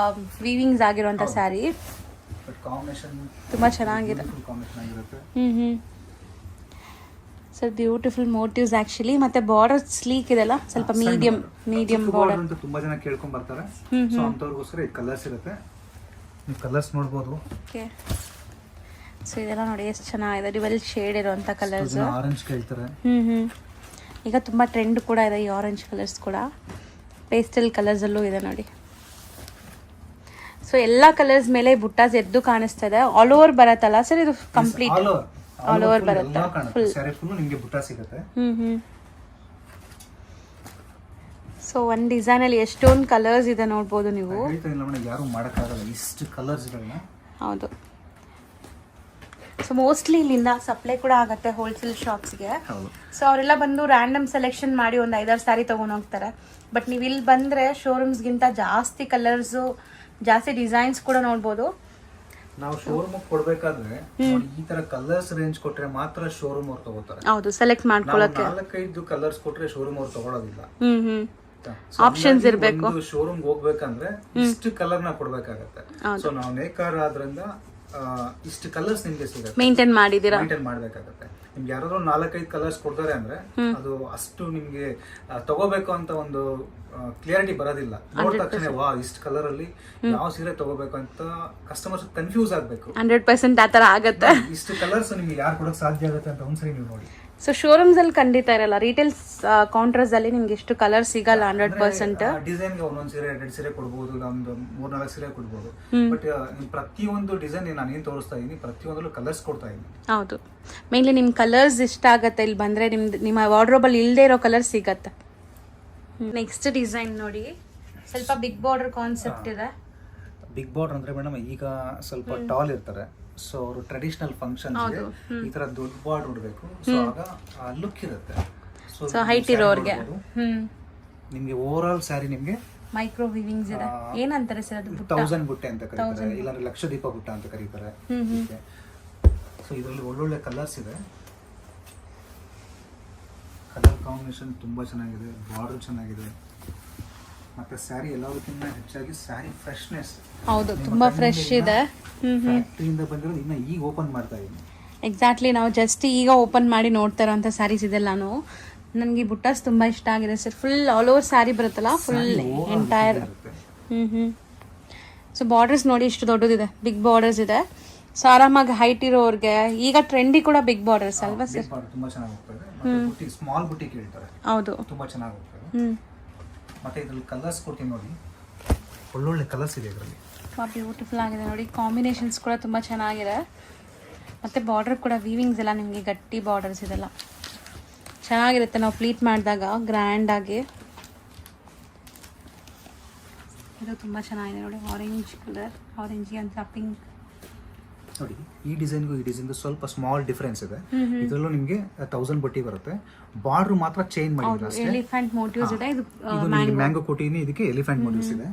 ವೀವಿಂಗ್ಸ್ ಆಗಿರುವಂತ ಸ್ಯಾರಿ. ತುಂಬಾ ಚೆನ್ನಾಗಿದೆ. ಕಾಂಬಿನೇಷನ್ ಆಗಿರುತ್ತೆ. So sir beautiful motives actually, ಮತ್ತೆ ಬಾರ್ಡರ್ ಸ್ಲೀಕ್ ಇದೆಲ್ಲ ಸ್ವಲ್ಪ ಮೀಡಿಯಂ ಬಾರ್ಡರ್ ಅಂತ ತುಂಬಾ ಜನ ಕೇಳ್ಕೊಂಡ್ ಬರ್ತಾರೆ. ಸೊ ಅಂತವ್ರಿಗೋಸ್ಕರ ಈ ಕಲರ್ಸ್ ಇರುತ್ತೆ, ನೀವು ಕಲರ್ಸ್ ನೋಡ್ಬೋದು. ಓಕೆ, ಸೊ ಇದೆಲ್ಲ ನೋಡಿ ಎಷ್ಟು ಚೆನ್ನಾಗಿದೆ, ಡ್ಯುವೆಲ್ ಶೇಡ್ ಇರುವಂಥ ಕಲರ್ಸ್. ಆರೆಂಜ್ ಕೇಳ್ತಾರೆ. ಈಗ ತುಂಬ ಟ್ರೆಂಡ್ ಕೂಡ ಇದೆ ಈ ಆರೆಂಜ್ ಕಲರ್ಸ್ ಕೂಡ, ಪೇಸ್ಟಲ್ ಕಲರ್ಸಲ್ಲೂ ಇದೆ ನೋಡಿ. ಸೊ ಎಲ್ಲ ಕಲರ್ಸ್ ಮೇಲೆ ಬುಟ್ಟಾಸ್ ಎದ್ದು ಕಾಣಿಸ್ತಾ ಇದೆ. ಆಲ್ ಓವರ್ ಬರತ್ತಲ್ಲ ಸರ್ ಇದು ಕಂಪ್ಲೀಟ್? ಆಲ್ ಓವರ್ ಬರುತ್ತೆ, ಫುಲ್ ನಿಮಗೆ ಬುಟ್ಟ ಸಿಗುತ್ತೆ. ಸೊ ಒಂದು ಡಿಸೈನ್ ಅಲ್ಲಿ ಎಷ್ಟೊಂದು ಕಲರ್ಸ್ ಇದೆ ನೋಡ್ಬೋದು ನೀವು. ಯಾರು ಮಾಡಕ್ಕಾಗಲ್ಲ ಇಷ್ಟು ಕಲರ್ಸ್ಗಳನ್ನ. ಹೌದು, ಸೊ ಮೋಸ್ಟ್ಲಿ ಇಲ್ಲಿಂದ ಸಪ್ಲೈ ಕೂಡ ಆಗುತ್ತೆ ಹೋಲ್ಸೇಲ್ ಶಾಪ್ಸ್ಗೆ. ಸೊ ಅವರೆಲ್ಲ ಬಂದು ರ್ಯಾಂಡಮ್ ಸೆಲೆಕ್ಷನ್ ಮಾಡಿ ಒಂದು 5-6 ಸ್ಯಾರಿ ತಗೊಂಡು ಹೋಗ್ತಾರೆ. ಬಟ್ ನೀವು ಇಲ್ಲಿ ಬಂದ್ರೆ ಶೋರೂಮ್ಸ್ಗಿಂತ ಜಾಸ್ತಿ ಕಲರ್ಸು, ಜಾಸ್ತಿ ಡಿಸೈನ್ಸ್ ಕೂಡ ನೋಡ್ಬೋದು. ನಾವು ಶೋರೂಮ್ ಕೊಡ್ಬೇಕಾದ್ರೆ ಈ ತರ ಕಲರ್ಸ್ ರೇಂಜ್ ಕೊಟ್ರೆ ಮಾತ್ರ ಶೋರೂಮ್ ಅವ್ರು ತಗೋತಾರೆ. ಹೌದು, ಸೆಲೆಕ್ಟ್ ಮಾಡ್ಕೊಳ್ಳೋಕೆ 4-5 ಕಲರ್ಸ್ ಕೊಟ್ರೆ ಶೋರೂಮ್ ಅವ್ರು ತಗೊಳ್ಳೋದಿಲ್ಲ. ಆಪ್ಷನ್ಸ್ ಇರಬೇಕು. ಶೋರೂಮ್ ಹೋಗ್ಬೇಕಂದ್ರೆ ಇಷ್ಟು ಕಲರ್ ನ ಕೊಡ್ಬೇಕಾಗತ್ತೆ. ಸೊ ನಾವು ನೇಕಾರ ಆದ್ರಿಂದ ಇಷ್ಟು ಕಲರ್ಸ್ ನಿಮ್ಗೆ ಸಿಗುತ್ತೆ, ಮೇಂಟೈನ್ ಮಾಡ್ಬೇಕಾಗತ್ತೆ. ನಿಮ್ಗೆ ಯಾರಾದ್ರೂ 4-5 ಕಲರ್ಸ್ ಕೊಡ್ತಾರೆ ಅಂದ್ರೆ ಅದು ಅಷ್ಟು ನಿಮ್ಗೆ ತಗೋಬೇಕು ಅಂತ ಒಂದು ಕ್ಲಿಯರಿಟಿ ಬರೋದಿಲ್ಲ. ನೋಡಿದ ತಕ್ಷಣ ವಾ ಇಷ್ಟು ಕಲರ್ ಅಲ್ಲಿ ಯಾವ ಸೀರೆ ತಗೋಬೇಕು ಅಂತ ಕಸ್ಟಮರ್ಸ್ ಕನ್ಫ್ಯೂಸ್ ಆಗ್ಬೇಕು. 100% ಆತರ ಆಗತ್ತೆ. ಇಷ್ಟು ಕಲರ್ಸ್ ನಿಮ್ಗೆ ಯಾರು ಕೊಡಕ್ ಸಾಧ್ಯ ಆಗುತ್ತೆ ಅಂತ ಒಂದ್ಸರಿ ನೀವು ನೋಡಿ. ಸೊ ಶೋರೂಮ್ಸ್ ಅಲ್ಲಿ ಖಂಡಿತ ಇರಲ್ಲ, ರಿಟೇಲ್ಸ್ ಕೌಂಟರ್ಸ್ ಅಲ್ಲಿ ನಿಮ್ಗೆ ಎಷ್ಟು ಕಲರ್ ಸಿಗಲ್ಲ 100%. ಡಿಸೈನ್ ಗೆ ಒಂದೊಂದ್ ಸೀರೆ 2 ಸೀರೆ ಕೊಡ್ಬೋದು, ಇಲ್ಲ ಒಂದು 3-4 ಸೀರೆ ಕೊಡ್ಬೋದು. ಬಟ್ ಪ್ರತಿಯೊಂದು ಡಿಸೈನ್ ನಾನು ಏನ್ ತೋರಿಸ್ತಾ ಇದೀನಿ ಪ್ರತಿಯೊಂದಲ್ಲೂ ಕಲರ್ಸ್ ಕೊಡ್ತಾ ಇದೀನಿ. ಹೌದು, ಮೇನ್ಲಿ ನಿಮ್ ಕಲರ್ಸ್ ಇಷ್ಟ ಆಗತ್ತೆ. ಇಲ್ಲಿ ಬಂದ್ರೆ ನಿಮ್ಮ ವಾರ್ಡ್ರೋಬ್ ಅಲ್ಲಿ ಇಲ್ಲದೆ ಇರೋ ಕಲರ್ ಸಿಗತ್ತೆ. ನೆಕ್ಸ್ಟ್ ಡಿಸೈನ್ ನೋಡಿ, ಸ್ವಲ್ಪ ಬಿಗ್ ಬಾರ್ಡರ್ ಕಾನ್ಸೆಪ್ಟ್ ಇದೆ. ಬಿಗ್ ಬಾರ್ಡರ್ ಅಂದ್ರೆ ಮೇಡಮ್ ಈಗ ಸ್ವಲ್ಪ ಟಾಲ್ ಇರ್ತಾರೆ, ಸೊ ಅವರು ಟ್ರೆಡಿಷನಲ್ ಫಂಕ್ಷನ್ ಈ ತರ ದೊಡ್ಡ ಬಾರ್ಡರ್ ಉಡ್ಬೇಕು. ಸೊ ಆಗ ಲುಕ್ ಇರುತ್ತೆ. ಸೊ ಹೈಟ್ ಇರೋರ್ಗೆ ನಿಮ್ಗೆ ಓವರ್ ಆಲ್ ಸ್ಯಾರಿ ನಿಮ್ಗೆ ಮೈಕ್ರೋ ವಿವಿಂಗ್ಸ್ ಇದೆ. ಏನಂತಾರೆ ಸರ್ ಅದು? 1000 ಬುಟ್ಟೆ ಅಂತ ಕರೀತಾರೆ, ಇಲ್ಲಾಂದ್ರೆ ಲಕ್ಷದೀಪ ಬುಟ್ಟ ಅಂತ ಕರೀತಾರೆ. ಸೊ ಇದರಲ್ಲಿ ಒಳ್ಳೊಳ್ಳೆ ಕಲರ್ಸ್ ಇದೆ, ಕಲರ್ ಕಾಂಬಿನೇಷನ್ ತುಂಬಾ ಚೆನ್ನಾಗಿದೆ, ಬಾರ್ಡರ್ ಚೆನ್ನಾಗಿದೆ, ಮತ್ತೆ ಸ್ಯಾರಿ ಎಲ್ಲದಕ್ಕಿಂತ ಹೆಚ್ಚಾಗಿ ಸ್ಯಾರಿ ಫ್ರೆಶ್ನೆಸ್. ಹೌದು, ತುಂಬಾ ಫ್ರೆಶ್ ಇದೆ. ಫ್ಯಾಕ್ಟರಿಯಿಂದ ಬಂದಿರೋದು ಇನ್ನ ಈಗ ಓಪನ್ ಮಾಡ್ತಾ ಇದ್ದೀನಿ. ಎಕ್ಸಾಕ್ಟ್ಲಿ, ನಾವು ಜಸ್ಟ್ ಈಗ ಓಪನ್ ಮಾಡಿ ನೋಡ್ತಾ ಇರೋಂಥ ಸ್ಯಾರೀಸ್ ಇದೆಲ್ಲಾನು. ನನಗೆ ಬುಟ್ಟಾಸ್ ತುಂಬಾ ಇಷ್ಟ ಆಗಿದೆ sir. Full all over sari ಬರುತ್ತಲ್ಲ, ಫುಲ್ ಎಂಟೈರ್. ಸೊ ಬಾರ್ಡರ್ಸ್ ನೋಡಿ ಎಷ್ಟು ದೊಡ್ಡದಿದೆ, ಬಿಗ್ ಬಾರ್ಡರ್ಸ್ ಇದೆ. ಸೊ ಆರಾಮಾಗಿ ಹೈಟ್ ಇರೋರ್ಗೆ ಈಗ ಟ್ರೆಂಡಿ ಕೂಡ ಬಿಗ್ ಬಾರ್ಡರ್ಸ್ ಅಲ್ವಾ ಸರ್? ತುಂಬಾ ಚೆನ್ನಾಗಿ ಹೋಗ್ತದೆ. ಮತ್ತೆ ಸ್ಮಾಲ್ ಬುಟ್ಟಿ ಕೇಳ್ತಾರೆ, ಹೌದು, ತುಂಬಾ ಚೆನ್ನಾಗಿ ಹೋಗ್ತದೆ. ಮತ್ತೆ ಇದ್ರಲ್ಲಿ ಕಲರ್ಸ್ ಕೊಡ್ತೀನಿ ನೋಡಿ, ಒಳ್ಳೊಳ್ಳೆ ಕಲರ್ಸ್ ಇದೆ ಇದರಲ್ಲಿ. ಬ್ಯೂಟಿಫುಲ್ ಆಗಿದೆ ನೋಡಿ, ಕಾಂಬಿನೇಷನ್ಸ್ ಕೂಡ ತುಂಬ ಚೆನ್ನಾಗಿದೆ. ಮತ್ತು ಬಾರ್ಡರ್ ಕೂಡ ವೀವಿಂಗ್ಸ್ ಎಲ್ಲ ನಿಮಗೆ ಗಟ್ಟಿ ಬಾರ್ಡರ್ಸ್ ಇದೆಲ್ಲ ಚೆನ್ನಾಗಿರುತ್ತೆ. ನಾವು ಪ್ಲೀಟ್ ಮಾಡಿದಾಗ ಗ್ರ್ಯಾಂಡಾಗಿ ಇದು ತುಂಬ ಚೆನ್ನಾಗಿದೆ ನೋಡಿ. ಆರೆಂಜ್ ಕಲರ್, ಆರೆಂಜ್ ಅಂತ ಪಿಂಕ್ ನೋಡಿ. ಈ ಡಿಸೈನ್ಗೂ ಈ ಡಿಸೈನ್ಗೂ ಸ್ವಲ್ಪ ಸ್ಮಾಲ್ ಡಿಫರೆನ್ಸ್ ಇದೆ. ಇದರಲ್ಲೂ ನಿಮಗೆ 1000 ಬಟ್ಟಿ ಬರುತ್ತೆ, ಬಾರ್ಡರ್ ಮಾತ್ರ ಚೇಂಜ್ ಮಾಡಿದ್ರೆ ಅಷ್ಟೇ. ಎಲಿಫೆಂಟ್ ಮೋಟಿವ್ಸ್ ಇದೆ. ಇದು ಮ್ಯಾಂಗೋ ಕೊಟ್ಟಿನಿ, ಇದಕ್ಕೆ ಎಲಿಫೆಂಟ್ ಮೋಟಿವ್ಸ್ ಇದೆ.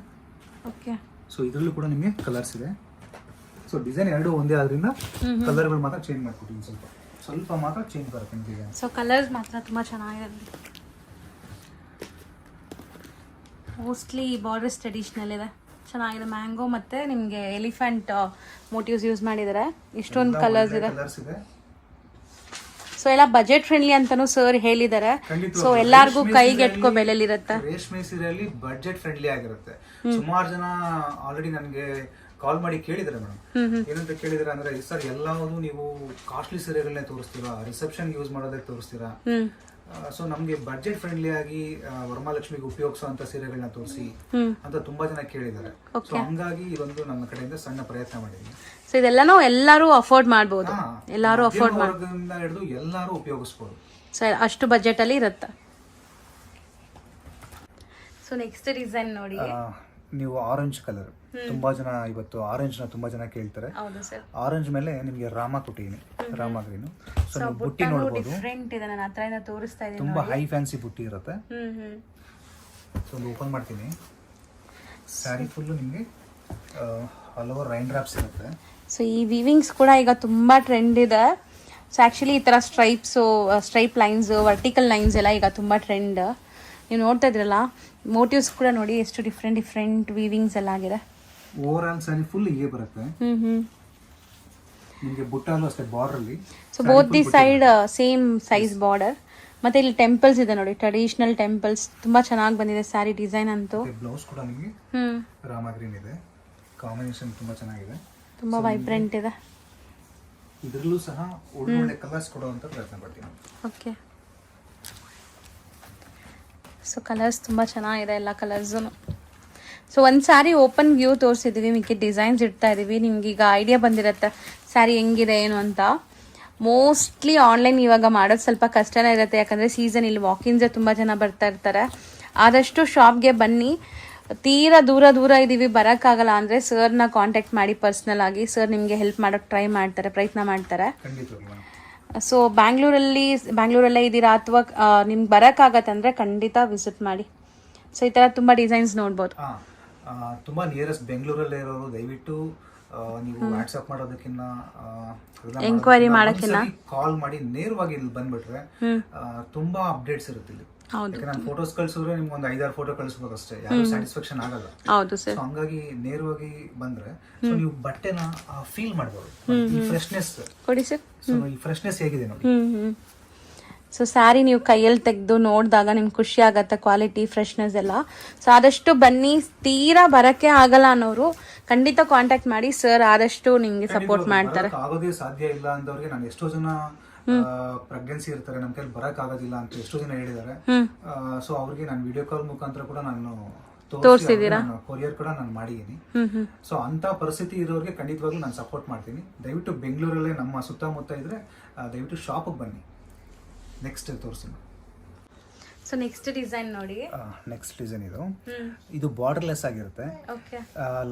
ಓಕೆ, ಸೊ ಇದರಲ್ಲೂ ಕೂಡ ನಿಮಗೆ ಕಲರ್ಸ್ ಇದೆ. ಸೊ ಡಿಸೈನ್ ಎರಡು ಒಂದೇ ಆದ್ರಿಂದ ಕಲರ್ಗಳು ಮಾತ್ರ ಚೇಂಜ್ ಮಾಡ್ಕೊಟ್ಟಿದ್ದೀನಿ, ಸ್ವಲ್ಪ ಮಾತ್ರ ಚೇಂಜ್ ಬರುತ್ತೆ ನಿಮಗೆ. ಸೊ ಕಲರ್ಸ್ ಮಾತ್ರ ತುಂಬ ಚೆನ್ನಾಗಿದೆ. ಮೋಸ್ಟ್ಲಿ ಬಾರ್ಡರ್ಸ್ ಟ್ರೆಡಿಷನಲ್ ಇದೆ, ಚೆನ್ನಾಗಿದೆ. ಮ್ಯಾಂಗೋ ಮತ್ತೆ ನಿಮಗೆ ಎಲಿಫೆಂಟ್ ಮೋಟಿವ್ಸ್ ಯೂಸ್ ಮಾಡಿದ್ದಾರೆ. ಇಷ್ಟೊಂದು ಕಲರ್ಸ್ ಇದೆ. ಸೊ ಎಲ್ಲ ಬಜೆಟ್ ಫ್ರೆಂಡ್ಲಿ ಅಂತಾನು ಸರ್ ಹೇಳಿದ್ದಾರೆ. ಸೊ ಎಲ್ಲಾರ್ಗೂ ಕೈಗೆ ಎಟ್ಕೋ ಬೆಲೆಲಿರುತ್ತೆ. ರೇಷ್ಮೆ ಸೀರೆಯಲ್ಲಿ ಬಜೆಟ್ ಫ್ರೆಂಡ್ಲಿ ಆಗಿರುತ್ತೆ. ಸುಮಾರು ಜನ ಆಲ್ರೆಡಿ ನನಗೆ ಕಾಲ್ ಮಾಡಿ ಕೇಳಿದ್ರೆ ಮೇಡಮ್, ಏನಂತ ಕೇಳಿದ್ರೆ ಅಂದ್ರೆ ಸರ್ ಎಲ್ಲಾವುದು ನೀವು ಕಾಸ್ಟ್ಲಿ ಸೀರೆಗಳನ್ನೇ ತೋರಿಸ್ತೀರಾ, ರಿಸೆಪ್ಷನ್ ಯೂಸ್ ಮಾಡೋದಕ್ಕೆ ತೋರಿಸ್ತೀರಾ. ಸೊ ನಮ್ಗೆ ಬಜೆಟ್ ಫ್ರೆಂಡ್ಲಿ ಆಗಿ ವರಮಹಾಲಕ್ಷ್ಮಿಗೆ ಉಪಯೋಗಿಸುವಂತ ಸೀರೆಗಳನ್ನ ತೋರಿಸಿ ಅಂತ ತುಂಬಾ ಜನ ಕೇಳಿದ್ದಾರೆ. ಸೊ ಹಂಗಾಗಿ ಇದೊಂದು ನನ್ನ ಕಡೆಯಿಂದ ಸಣ್ಣ ಪ್ರಯತ್ನ ಮಾಡಿದ್ದೀನಿ. ಸೊ ಇದೆಲ್ಲನೂ ಎಲ್ಲರೂ ಅಫೋರ್ಡ್ ಮಾಡಬಹುದು, ಎಲ್ಲರೂ ಅಫೋರ್ಡ್ ಮಾಡೋದ್ರಿಂದ ಹಿಡಿದು ಎಲ್ಲರೂ ಉಪಯೋಗಿಸಬಹುದು. ಸೊ ಅಷ್ಟು ಬಜೆಟ್ ಅಲ್ಲಿ ಇರುತ್ತೆ. ಸೊ ನೆಕ್ಸ್ಟ್ ಡಿಸೈನ್ ನೋಡಿ, ನೀವು ಆರೆಂಜ್ ಕಲರ್ ತುಂಬಾ ಜನ ಇವತ್ತು ಆರೆಂಜ್ ನ ತುಂಬಾ ಜನ ಕೇಳ್ತಾರೆ. ಆರೆಂಜ್ ಮೇಲೆ ನಿಮಗೆ ರಾಮ ಕೊಟ್ಟಿದ್ದೀನಿ, ರಾಮ ಗ್ರೀನ್. ಸೊ ನೀವು ಬುಟ್ಟಿ ನೋಡಬಹುದು, ಡಿಫರೆಂಟ್ ಇದೆ. ನಾನು ಹತ್ರದಿಂದ ತೋರಿಸ್ತಾ ಇದ್ದೀನಿ. ತುಂಬಾ ಹೈ ಫ್ಯಾನ್ಸಿ ಬುಟ್ಟಿ ಇರುತ್ತೆ. ಸೊ ಒಂದು ಓಪನ್ ಮಾಡ್ತೀನಿ. ಸ್ಯಾರಿ ಫುಲ್ ನಿಮಗೆ ಆಲ್ ಓವರ್ ರೈನ್ ಡ್ರಾಪ್ಸ್ ಇರುತ್ತೆ. ಸೊ ಈ ವಿವಿಂಗ್ಸ್ ಕೂಡ ಈಗ ತುಂಬಾ ಟ್ರೆಂಡ್ ಇದೆ. ಸೊ ಆಕ್ಚುಲಿ ಈ ತರ ಸ್ಟ್ರೈಪ್ ಲೈನ್ಸ್, ವರ್ಟಿಕಲ್ ಲೈನ್ಸ್ ಎಲ್ಲ ಈಗ ತುಂಬಾ ಟ್ರೆಂಡ್. ನೀವು ನೋಡ್ತಾ ಇದ್ರಲ್ಲ, ಮೋಟಿವ್ಸ್ ಕೂಡ ನೋಡಿ ಎಷ್ಟು ಡಿಫ್ರೆಂಟ್ ವೀವಿಂಗ್ಸ್ ಎಲ್ಲ ಆಗಿದೆ. ಓವರ್ ಆಲ್ ಸ್ಯಾರಿ ಫುಲ್ ಹೀಗೆ ಬರುತ್ತೆ. ನಿಮಗೆ ಬುಟ್ಟಾಲು ಅಷ್ಟೇ ಬಾರ್ಡರ್ಲಿ. So both the side same size border. ಮತ್ತೆ ಇಲ್ಲಿ ಟೆಂಪಲ್ಸ್ ಇದೆ ನೋಡಿ, ಟ್ರೆಡಿಷನಲ್ ಟೆಂಪಲ್ಸ್ ತುಂಬಾ ಚೆನ್ನಾಗಿ ಬಂದಿದೆ ಸ್ಯಾರಿ ಡಿಸೈನ್ ಅಂತೂ. ಬ್ಲೌಸ್ ಕೂಡ ನಿಮಗೆ ರಾಮ ಗ್ರೀನ್ ಇದೆ, ಕಾಂಬಿನೇಷನ್ ತುಂಬಾ ಚೆನ್ನಾಗಿದೆ, ತುಂಬಾ ವೈಬ್ರೆಂಟ್ ಇದೆ. ಇದರಲ್ಲೂ ಸಹ ಒಳ್ಳೊಳ್ಳೆ ಕಲರ್ಸ್ ಕೊಡುವಂತ ಪ್ರಯತ್ನ ಪಡ್ತೀನಿ. ಓಕೆ, ಸೊ ಕಲರ್ಸ್ ತುಂಬ ಚೆನ್ನಾಗಿದೆ ಎಲ್ಲ ಕಲರ್ಸು. ಸೊ ಒಂದು ಸ್ಯಾರಿ ಓಪನ್ ವ್ಯೂ ತೋರಿಸಿದ್ದೀವಿ, ಮಿಕ್ಕಿ ಡಿಸೈನ್ಸ್ ಇಡ್ತಾ ಇದ್ದೀವಿ. ನಿಮ್ಗೆ ಈಗ ಐಡಿಯಾ ಬಂದಿರುತ್ತೆ ಸ್ಯಾರಿ ಹೆಂಗಿದೆ ಏನು ಅಂತ. ಮೋಸ್ಟ್ಲಿ ಆನ್ಲೈನ್ ಇವಾಗ ಮಾಡೋದು ಸ್ವಲ್ಪ ಕಷ್ಟನೇ ಇರುತ್ತೆ, ಯಾಕಂದರೆ ಸೀಸನ್ ಇಲ್ಲಿ ವಾಕಿನ್ಸೇ ತುಂಬ ಜನ ಬರ್ತಾ ಇರ್ತಾರೆ. ಆದಷ್ಟು ಶಾಪ್ಗೆ ಬನ್ನಿ. ತೀರಾ ದೂರ ಇದ್ದೀವಿ, ಬರೋಕ್ಕಾಗಲ್ಲ ಅಂದರೆ ಸರ್ನ ಕಾಂಟ್ಯಾಕ್ಟ್ ಮಾಡಿ ಪರ್ಸ್ನಲ್ ಆಗಿ. ಸರ್ ನಿಮಗೆ ಹೆಲ್ಪ್ ಮಾಡೋಕ್ಕೆ ಪ್ರಯತ್ನ ಮಾಡ್ತಾರೆ. ಸೊ ಬ್ಯಾಂಗ್ಳೂರಲ್ಲೇ ಇದ್ದೀರಾ ಅಥವಾ ನಿಮ್ಗೆ ಬರೋಕ್ಕಾಗತ್ತಂದರೆ ಖಂಡಿತ ವಿಸಿಟ್ ಮಾಡಿ. ಸೊ ಈ ಥರ ತುಂಬ ಡಿಸೈನ್ಸ್ ನೋಡ್ಬೋದು. ತುಂಬ ನಿಯರೆಸ್ಟ್ ಬೆಂಗಳೂರಲ್ಲೇ ಇರೋರು ದಯವಿಟ್ಟು ನೀವು ವಾಟ್ಸ್ಆಪ್ ಮಾಡೋದಕ್ಕಿಂತ ಎಂಕ್ವೈರಿ ಮಾಡೋಕ್ಕಿಂತ ಕಾಲ್ ಮಾಡಿ ನೇರವಾಗಿ ಇಲ್ಲಿ ಬಂದ್ಬಿಟ್ರೆ ತುಂಬಾ ಅಪ್ಡೇಟ್ಸ್ ಇರುತ್ತೆ ಇಲ್ಲಿ. ನಾನು ಫೋಟೋಸ್ ಕಳ್ಸಿದ್ರೆ ನಿಮ್ಗೆ ಒಂದು 5-6 ಫೋಟೋ ಕಳಿಸ್ಬೋದು ಅಷ್ಟೇ, ಯಾರು ಸ್ಯಾಟಿಸ್ಫ್ಯಾಕ್ಷನ್ ಆಗಲ್ಲ. ಹೌದು ಸರ್. ಹಂಗಾಗಿ ನೇರವಾಗಿ ಬಂದ್ರೆ ಸೊ ನೀವು ಬಟ್ಟೆನ ಫೀಲ್ ಮಾಡ್ಬೋದು. ಈ ಫ್ರೆಶ್ನೆಸ್ ಕೊಡಿ ಸರ್. ಸೊ ಈ ಫ್ರೆಶ್ನೆಸ್ ಹೇಗಿದೆ ನೋಡಿ. ಸೊ ಸ್ಯಾರಿ ನೀವು ಕೈಯಲ್ಲಿ ತೆಗೆದು ನೋಡಿದಾಗ ನಿಮ್ಗೆ ಖುಷಿ ಆಗತ್ತೆ, ಕ್ವಾಲಿಟಿ ಫ್ರೆಶ್ನೆಸ್ ಎಲ್ಲ. ಸೊ ಆದಷ್ಟು ಬನ್ನಿ. ತೀರಾ ಬರಕ್ಕೆ ಆಗಲ್ಲ ಅನ್ನೋರು ಖಂಡಿತ ಕಾಂಟ್ಯಾಕ್ಟ್ ಮಾಡಿ, ಸರ್ ಆದಷ್ಟು ನಿಮ್ಗೆ ಸಪೋರ್ಟ್ ಮಾಡ್ತಾರೆ. ಆಗೋದೇ ಸಾಧ್ಯ ಇಲ್ಲ ಅಂದವ್ರಿಗೆ ನಾನು ಎಷ್ಟೋ ಜನ ಪ್ರೆಗ್ನೆನ್ಸಿ ಇರ್ತಾರೆ, ನಮ್ಮ ಕೈಲಿ ಬರಕ್ ಆಗೋದಿಲ್ಲ ಅಂತ ಎಷ್ಟೋ ಜನ ಹೇಳಿದ್ದಾರೆ. ಸೊ ಅವ್ರಿಗೆ ನಾನು ವಿಡಿಯೋ ಕಾಲ್ ಮುಖಾಂತರ ಕೂಡ ನಾನು ತೋರಿಸಿದೀರಾ, ಕೊರಿಯರ್ ಕೂಡ ನಾನು ಮಾಡಿದೀನಿ. ಸೊ ಅಂತ ಪರಿಸ್ಥಿತಿ ಇರೋರಿಗೆ ಖಂಡಿತವಾಗ್ಲೂ ನಾನು ಸಪೋರ್ಟ್ ಮಾಡ್ತೀನಿ. ದಯವಿಟ್ಟು ಬೆಂಗಳೂರಲ್ಲೇ ನಮ್ಮ ಸುತ್ತಮುತ್ತ ಇದ್ರೆ ದಯವಿಟ್ಟು ಶಾಪಿಗೆ ಬನ್ನಿ. ನೆಕ್ಸ್ಟ್ ತೋರಿಸ್ತೀನಿ. ಸೊ ನೆಕ್ಸ್ಟ್ ಡಿಸೈನ್ ನೋಡಿ. ನೆಕ್ಸ್ಟ್ ಡಿಸೈನ್ ಇದು ಬಾರ್ಡರ್ಲೆಸ್ ಆಗಿರುತ್ತೆ.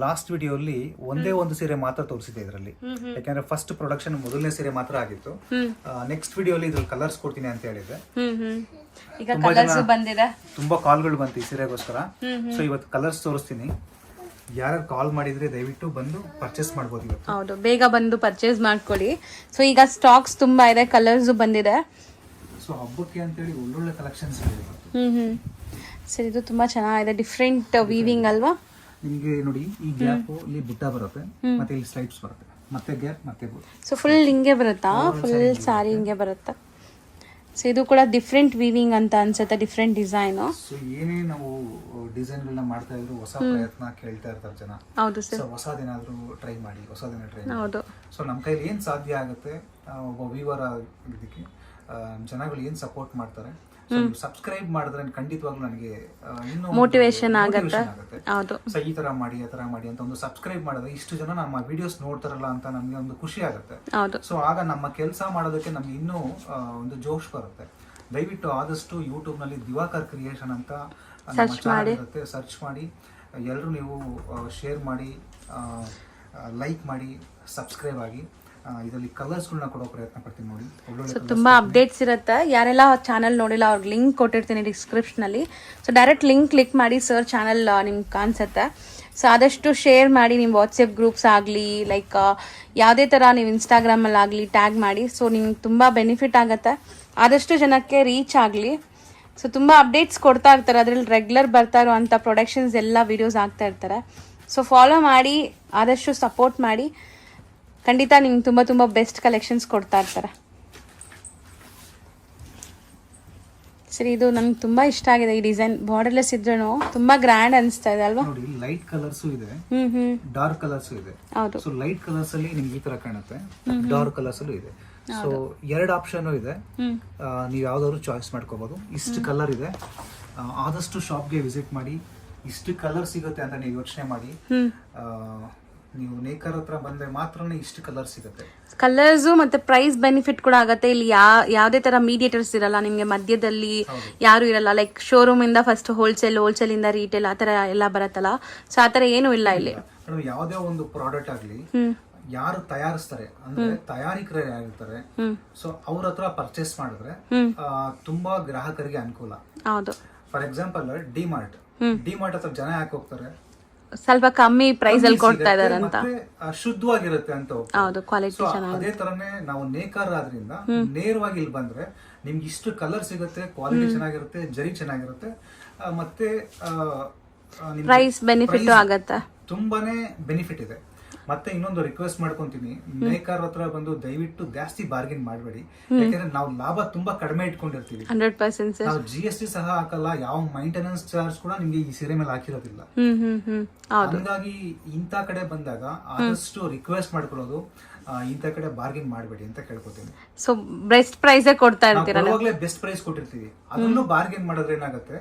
ಲಾಸ್ಟ್ ವಿಡಿಯೋಲಿ ಒಂದೇ ಒಂದು ಸೀರೆ ಮಾತ್ರ ತೋರಿಸಿದೆ ಇದರಲ್ಲಿ, ಯಾಕಂದ್ರೆ ಫಸ್ಟ್ ಪ್ರೊಡಕ್ಷನ್ ಮೊದಲನೇ ಸೀರೆ ಮಾತ್ರ ಆಗಿತ್ತು. ನೆಕ್ಸ್ಟ್ ವಿಡಿಯೋಲಿ ಇದ್ರಲ್ಲಿ ಕಲರ್ಸ್ ಕೊಡ್ತೀನಿ ಅಂತ ಹೇಳಿದೆ. ಈಗ ಕಲರ್ಸ್ ಬಂದಿದೆ, ತುಂಬಾ ಕಾಲ್ಗಳು ಬಂತು ಈ ಸೀರೆಗೋಸ್ಕರ. ಸೊ ಇವತ್ತು ಕಲರ್ಸ್ ತೋರಿಸ್ತೀನಿ. ಯಾರು ಕಾಲ್ ಮಾಡಿದ್ರೆ ದಯವಿಟ್ಟು ಬಂದು ಪರ್ಚೇಸ್ ಮಾಡ್ಬೋದು ಇವತ್ತು. ಹೌದು, ಬೇಗ ಬಂದು ಪರ್ಚೇಸ್ ಮಾಡ್ಕೊಳ್ಳಿ. ಸೊ ಈಗ ಸ್ಟಾಕ್ಸ್ ತುಂಬಾ ಇದೆ, ಕಲರ್ಸ್ ಬಂದಿದೆ. ಸೊ ಹಬ್ಬಕ್ಕೆ ಅಂತೇಳಿ ಒಳ್ಳೊಳ್ಳೆ ಕಲೆಕ್ಷನ್ಸ್ ಇದೆ. ಸರ್ ಇದು ತುಂಬಾ ಚೆನ್ನಾಗಿದೆ, ಡಿಫ್ರೆಂಟ್ ವೀವಿಂಗ್ ಅಲ್ವಾ? ನಿಮಗೆ ನೋಡಿ ಈ ಗ್ಯಾಪ್ ಇಲ್ಲಿ ಬುಟ್ಟ ಬರುತ್ತೆ, ಮತ್ತೆ ಇಲ್ಲಿ ಸ್ಲೈಡ್ಸ್ ಬರುತ್ತೆ, ಮತ್ತೆ ಗ್ಯಾಪ್ ಮತ್ತೆ ಬುಟ್ಟ. ಸೊ ಫುಲ್ ಹಿಂಗೆ ಬರುತ್ತಾ? ಫುಲ್ ಸಾರಿ ಹಿಂಗೆ ಬರುತ್ತೆ. ಸೊ ಇದು ಕೂಡ ಡಿಫ್ರೆಂಟ್ ವೀವಿಂಗ್ ಅಂತ ಅನ್ಸುತ್ತೆ, ಡಿಫ್ರೆಂಟ್ ಡಿಸೈನ್. ಸೊ ಏನೇ ನಾವು ಡಿಸೈನ್ಗಳನ್ನ ಮಾಡ್ತಾ ಇದ್ರು ಹೊಸ ಪ್ರಯತ್ನ ಕೇಳ್ತಾ ಇರ್ತಾರೆ ಜನ. ಹೌದು ಸರ್. ಹೊಸದೇನಾದ್ರೂ ಟ್ರೈ ಮಾಡಿ, ಟ್ರೈ ಮಾಡಿ. ಹೌದು. ಸೊ ನಮ್ಮ ಕೈಲಿ ಏನ್ ಸಾಧ್ಯ ಆಗುತ್ತೆ, ಒಬ್ಬ ವೀವರ್ ಇದಕ್ಕೆ ಜನಗಳು ಏನ್ ಸಪೋರ್ಟ್ ಮಾಡ್ತಾರೆ. ಸಬ್ಸ್ಕ್ರೈಬ್ ಮಾಡಿದ್ರೆ ಖಂಡಿತವಾಗ್ಲೂ ನನಗೆ ಇನ್ನೂ ಮೋಟಿವೇಶನ್ ಆಗುತ್ತೆ. ಹೌದು. ಸೊ ಈ ತರ ಮಾಡಿ ಆ ತರ ಮಾಡಿ ಅಂತ ಒಂದು ಸಬ್ಸ್ಕ್ರೈಬ್ ಮಾಡಿದ್ರೆ ಇಷ್ಟು ಜನ ನಮ್ಮ ವಿಡಿಯೋಸ್ ನೋಡ್ತಾರಲ್ಲ ಅಂತ ನಮ್ಗೆ ಒಂದು ಖುಷಿ ಆಗುತ್ತೆ. ಹೌದು. ಸೊ ಆಗ ನಮ್ಮ ಕೆಲಸ ಮಾಡೋದಕ್ಕೆ ನಮ್ಗೆ ಇನ್ನೂ ಒಂದು ಜೋಶ್ ಬರುತ್ತೆ. ದಯವಿಟ್ಟು ಆದಷ್ಟು ಯೂಟ್ಯೂಬ್ ನಲ್ಲಿ ದಿವಾಕರ್ ಕ್ರಿಯೇಷನ್ ಅಂತ ಇರುತ್ತೆ, ಸರ್ಚ್ ಮಾಡಿ. ಎಲ್ಲರೂ ನೀವು ಶೇರ್ ಮಾಡಿ, ಲೈಕ್ ಮಾಡಿ, ಸಬ್ಸ್ಕ್ರೈಬ್ ಆಗಿ. ಇದರಲ್ಲಿ ಕಲರ್ಸ್ಗಳನ್ನ ಕೊಡೋ ಪ್ರಯತ್ನ ಪಡ್ತೀನಿ ನೋಡಿ. ಸೊ ತುಂಬ ಅಪ್ಡೇಟ್ಸ್ ಇರುತ್ತೆ. ಯಾರೆಲ್ಲ ಚಾನಲ್ ನೋಡಿಲ್ಲ ಅವ್ರಿಗೆ ಲಿಂಕ್ ಕೊಟ್ಟಿರ್ತೀನಿ ಡಿಸ್ಕ್ರಿಪ್ಷನಲ್ಲಿ. ಸೊ ಡೈರೆಕ್ಟ್ ಲಿಂಕ್ ಕ್ಲಿಕ್ ಮಾಡಿ ಸರ್ ಚಾನಲ್ ನಿಮ್ಗೆ ಕಾಣಿಸುತ್ತೆ. ಸೊ ಆದಷ್ಟು ಶೇರ್ ಮಾಡಿ, ನಿಮ್ಮ ವಾಟ್ಸಪ್ ಗ್ರೂಪ್ಸ್ ಆಗಲಿ, ಲೈಕ್ ಯಾವುದೇ ಥರ ನೀವು ಇನ್ಸ್ಟಾಗ್ರಾಮಲ್ಲಿ ಆಗಲಿ ಟ್ಯಾಗ್ ಮಾಡಿ. ಸೊ ನಿಮ್ಗೆ ತುಂಬ ಬೆನಿಫಿಟ್ ಆಗುತ್ತೆ, ಆದಷ್ಟು ಜನಕ್ಕೆ ರೀಚ್ ಆಗಲಿ. ಸೊ ತುಂಬ ಅಪ್ಡೇಟ್ಸ್ ಕೊಡ್ತಾ ಇರ್ತಾರೆ, ಅದರಲ್ಲಿ ರೆಗ್ಯುಲರ್ ಬರ್ತಾ ಇರೋವಂಥ ಪ್ರೊಡಕ್ಷನ್ಸ್ ಎಲ್ಲ ವೀಡಿಯೋಸ್ ಆಗ್ತಾ ಇರ್ತಾರೆ. ಸೊ ಫಾಲೋ ಮಾಡಿ, ಆದಷ್ಟು ಸಪೋರ್ಟ್ ಮಾಡಿ. ಖಂಡಿತ ನಿಮ್ಗೆ ತುಂಬ ತುಂಬ ಬೆಸ್ಟ್ ಕಲೆಕ್ಷನ್ಸ್ ಕೊಡ್ತಾ ಇರ್ತಾರೆ. ಸರಿ, ಇದು ನಂಗೆ ತುಂಬಾ ಇಷ್ಟ ಆಗಿದೆ ಈ ಡಿಸೈನ್. ಬಾರ್ಡರ್ಲೆಸ್ ಇದ್ರೂ ತುಂಬಾ ಗ್ರ್ಯಾಂಡ್ ಅನಿಸ್ತಾ ಇದೆ ಅಲ್ವಾ? ನೋಡಿ, ಲೈಟ್ ಕಲರ್ಸ್ ಇದೆ, ಡಾರ್ಕ್ ಕಲರ್ಸ್ ಇದೆ. ಹೌದು. ಸೊ ಲೈಟ್ ಕಲರ್ಸ್ ಅಲ್ಲಿ ನಿಮ್ಗೆ ಈ ತರ ಕಾಣುತ್ತೆ, ಡಾರ್ಕ್ ಕಲರ್ಸ್ ಅಲ್ಲೂ ಇದೆ. ಸೊ ಎರಡು ಆಪ್ಷನ್ ಇದೆ, ನೀವು ಯಾವ್ದಾದ್ರು ಚಾಯ್ಸ್ ಮಾಡ್ಕೋಬಹುದು. ಇಷ್ಟು ಕಲರ್ ಇದೆ, ಆದಷ್ಟು ಶಾಪ್ಗೆ ವಿಸಿಟ್ ಮಾಡಿ. ಇಷ್ಟು ಕಲರ್ ಸಿಗುತ್ತೆ ಅಂತ ನೀವು ಯೋಚನೆ ಮಾಡಿ. ನೀವು ನೇಕರ್ ಹತ್ರ ಬಂದ್ರೆ ಮಾತ್ರನೇ ಇಷ್ಟು ಕಲರ್ ಸಿಗುತ್ತೆ. ಕಲರ್ಸ್ ಮತ್ತೆ ಪ್ರೈಸ್ ಬೆನಿಫಿಟ್ ಕೂಡ ಆಗುತ್ತೆ. ಇಲ್ಲಿ ಯಾವುದೇ ತರ ಮೀಡಿಯೇಟರ್ಸ್ ಇರಲ್ಲ, ನಿಮ್ಗೆ ಮಧ್ಯದಲ್ಲಿ ಯಾರು ಇರಲ್ಲ. ಲೈಕ್ ಶೋರೂಮ್ ಇಂದ ಫಸ್ಟ್ ಹೋಲ್ಸೇಲ್ ಇಂದ ರೀಟೇಲ್ ಆ ತರ ಎಲ್ಲ ಬರತ್ತಲ್ಲ. ಸೊ ಆ ತರ ಏನು ಇಲ್ಲ ಇಲ್ಲಿ. ಯಾವುದೇ ಒಂದು ಪ್ರಾಡಕ್ಟ್ ಆಗ್ಲಿ, ಯಾರು ತಯಾರಿಸ್ತಾರೆ ಅಂದ್ರೆ ತಯಾರಿಕರು ಯಾರಿರ್ತಾರೆ, ಸೊ ಅವ್ರ ಹತ್ರ ಪರ್ಚೇಸ್ ಮಾಡಿದ್ರೆ ತುಂಬಾ ಗ್ರಾಹಕರಿಗೆ ಅನುಕೂಲ. ಹೌದು. ಫಾರ್ ಎಕ್ಸಾಂಪಲ್ ಡಿಮಾರ್ಟ್ ಹತ್ರ ಜನ ಯಾಕೆ ಹೋಗ್ತಾರೆ? ಸ್ವಲ್ಪ ಕಮ್ಮಿ ಪ್ರೈಸ್ ಅಲ್ಲಿ ಕೊಡ್ತಾ ಇದಾರೆ ಅಂತ, ಶುದ್ಧವಾಗಿರುತ್ತೆ ಅಂತ. ಹೌದು, ಕ್ವಾಲಿಟಿ ಚೆನ್ನಾಗಿದೆ. ಅದೇ ತರನೇ ನಾವು ನೇಕಾರ ಆದ್ರಿಂದ ನೇರವಾಗಿ ಇಲ್ಲಿ ಬಂದ್ರೆ ನಿಮ್ಗೆ ಇಷ್ಟು ಕಲರ್ ಸಿಗುತ್ತೆ, ಕ್ವಾಲಿಟಿ ಚೆನ್ನಾಗಿರುತ್ತೆ, ಜರಿ ಚೆನ್ನಾಗಿರುತ್ತೆ, ಮತ್ತೆ ಪ್ರೈಸ್ ಬೆನಿಫಿಟ್ ಆಗುತ್ತೆ. ತುಂಬಾನೇ ಬೆನಿಫಿಟ್ ಇದೆ. ಮತ್ತೆ ಇನ್ನೊಂದು ರಿಕ್ವೆಸ್ಟ್ ಮಾಡ್ಕೊಂತೀನಿ, ಮೇಕರ್ ಹತ್ರ ಬಂದು ದಯವಿಟ್ಟು ಜಾಸ್ತಿ ಬಾರ್ಗೇನ್ ಮಾಡಬೇಡಿ. ಯಾಕಂದ್ರೆ ನಾವು ಲಾಭ ತುಂಬಾ ಕಡಿಮೆ ಇಟ್ಕೊಂಡಿರ್ತೀವಿ. 100% ನಾವು GST ಸಹ ಹಾಕಲ್ಲ, ಯಾವ ಮೈಂಟೆನೆನ್ಸ್ ಚಾರ್ಜ್ ಕೂಡ ನಿಮ್ಗೆ ಈ ಸೀರೆ ಮೇಲೆ ಹಾಕಿರೋದಿಲ್ಲ. ಹಂಗಾಗಿ ಇಂಥ ಕಡೆ ಬಂದಾಗ ಆದಷ್ಟು ರಿಕ್ವೆಸ್ಟ್ ಮಾಡ್ಕೊಳ್ಳೋದು, ಇಂಥ ಕಡೆ ಬಾರ್ಗೇನ್ ಮಾಡಬೇಡಿ ಅಂತ ಕೇಳ್ಕೊತೀನಿ. ಸೊ ಬೆಸ್ಟ್ ಪ್ರೈಸ್ ಕೊಡ್ತಾ ಇರ್ತೀರಲ್ಲ, ಯಾವಾಗಲೇ ಬೆಸ್ಟ್ ಪ್ರೈಸ್ ಕೊಟ್ಟಿರ್ತೀವಿ, ಅದನ್ನು ಬಾರ್ಗೇನ್ ಮಾಡಿದ್ರೆ ಏನಾಗುತ್ತೆ,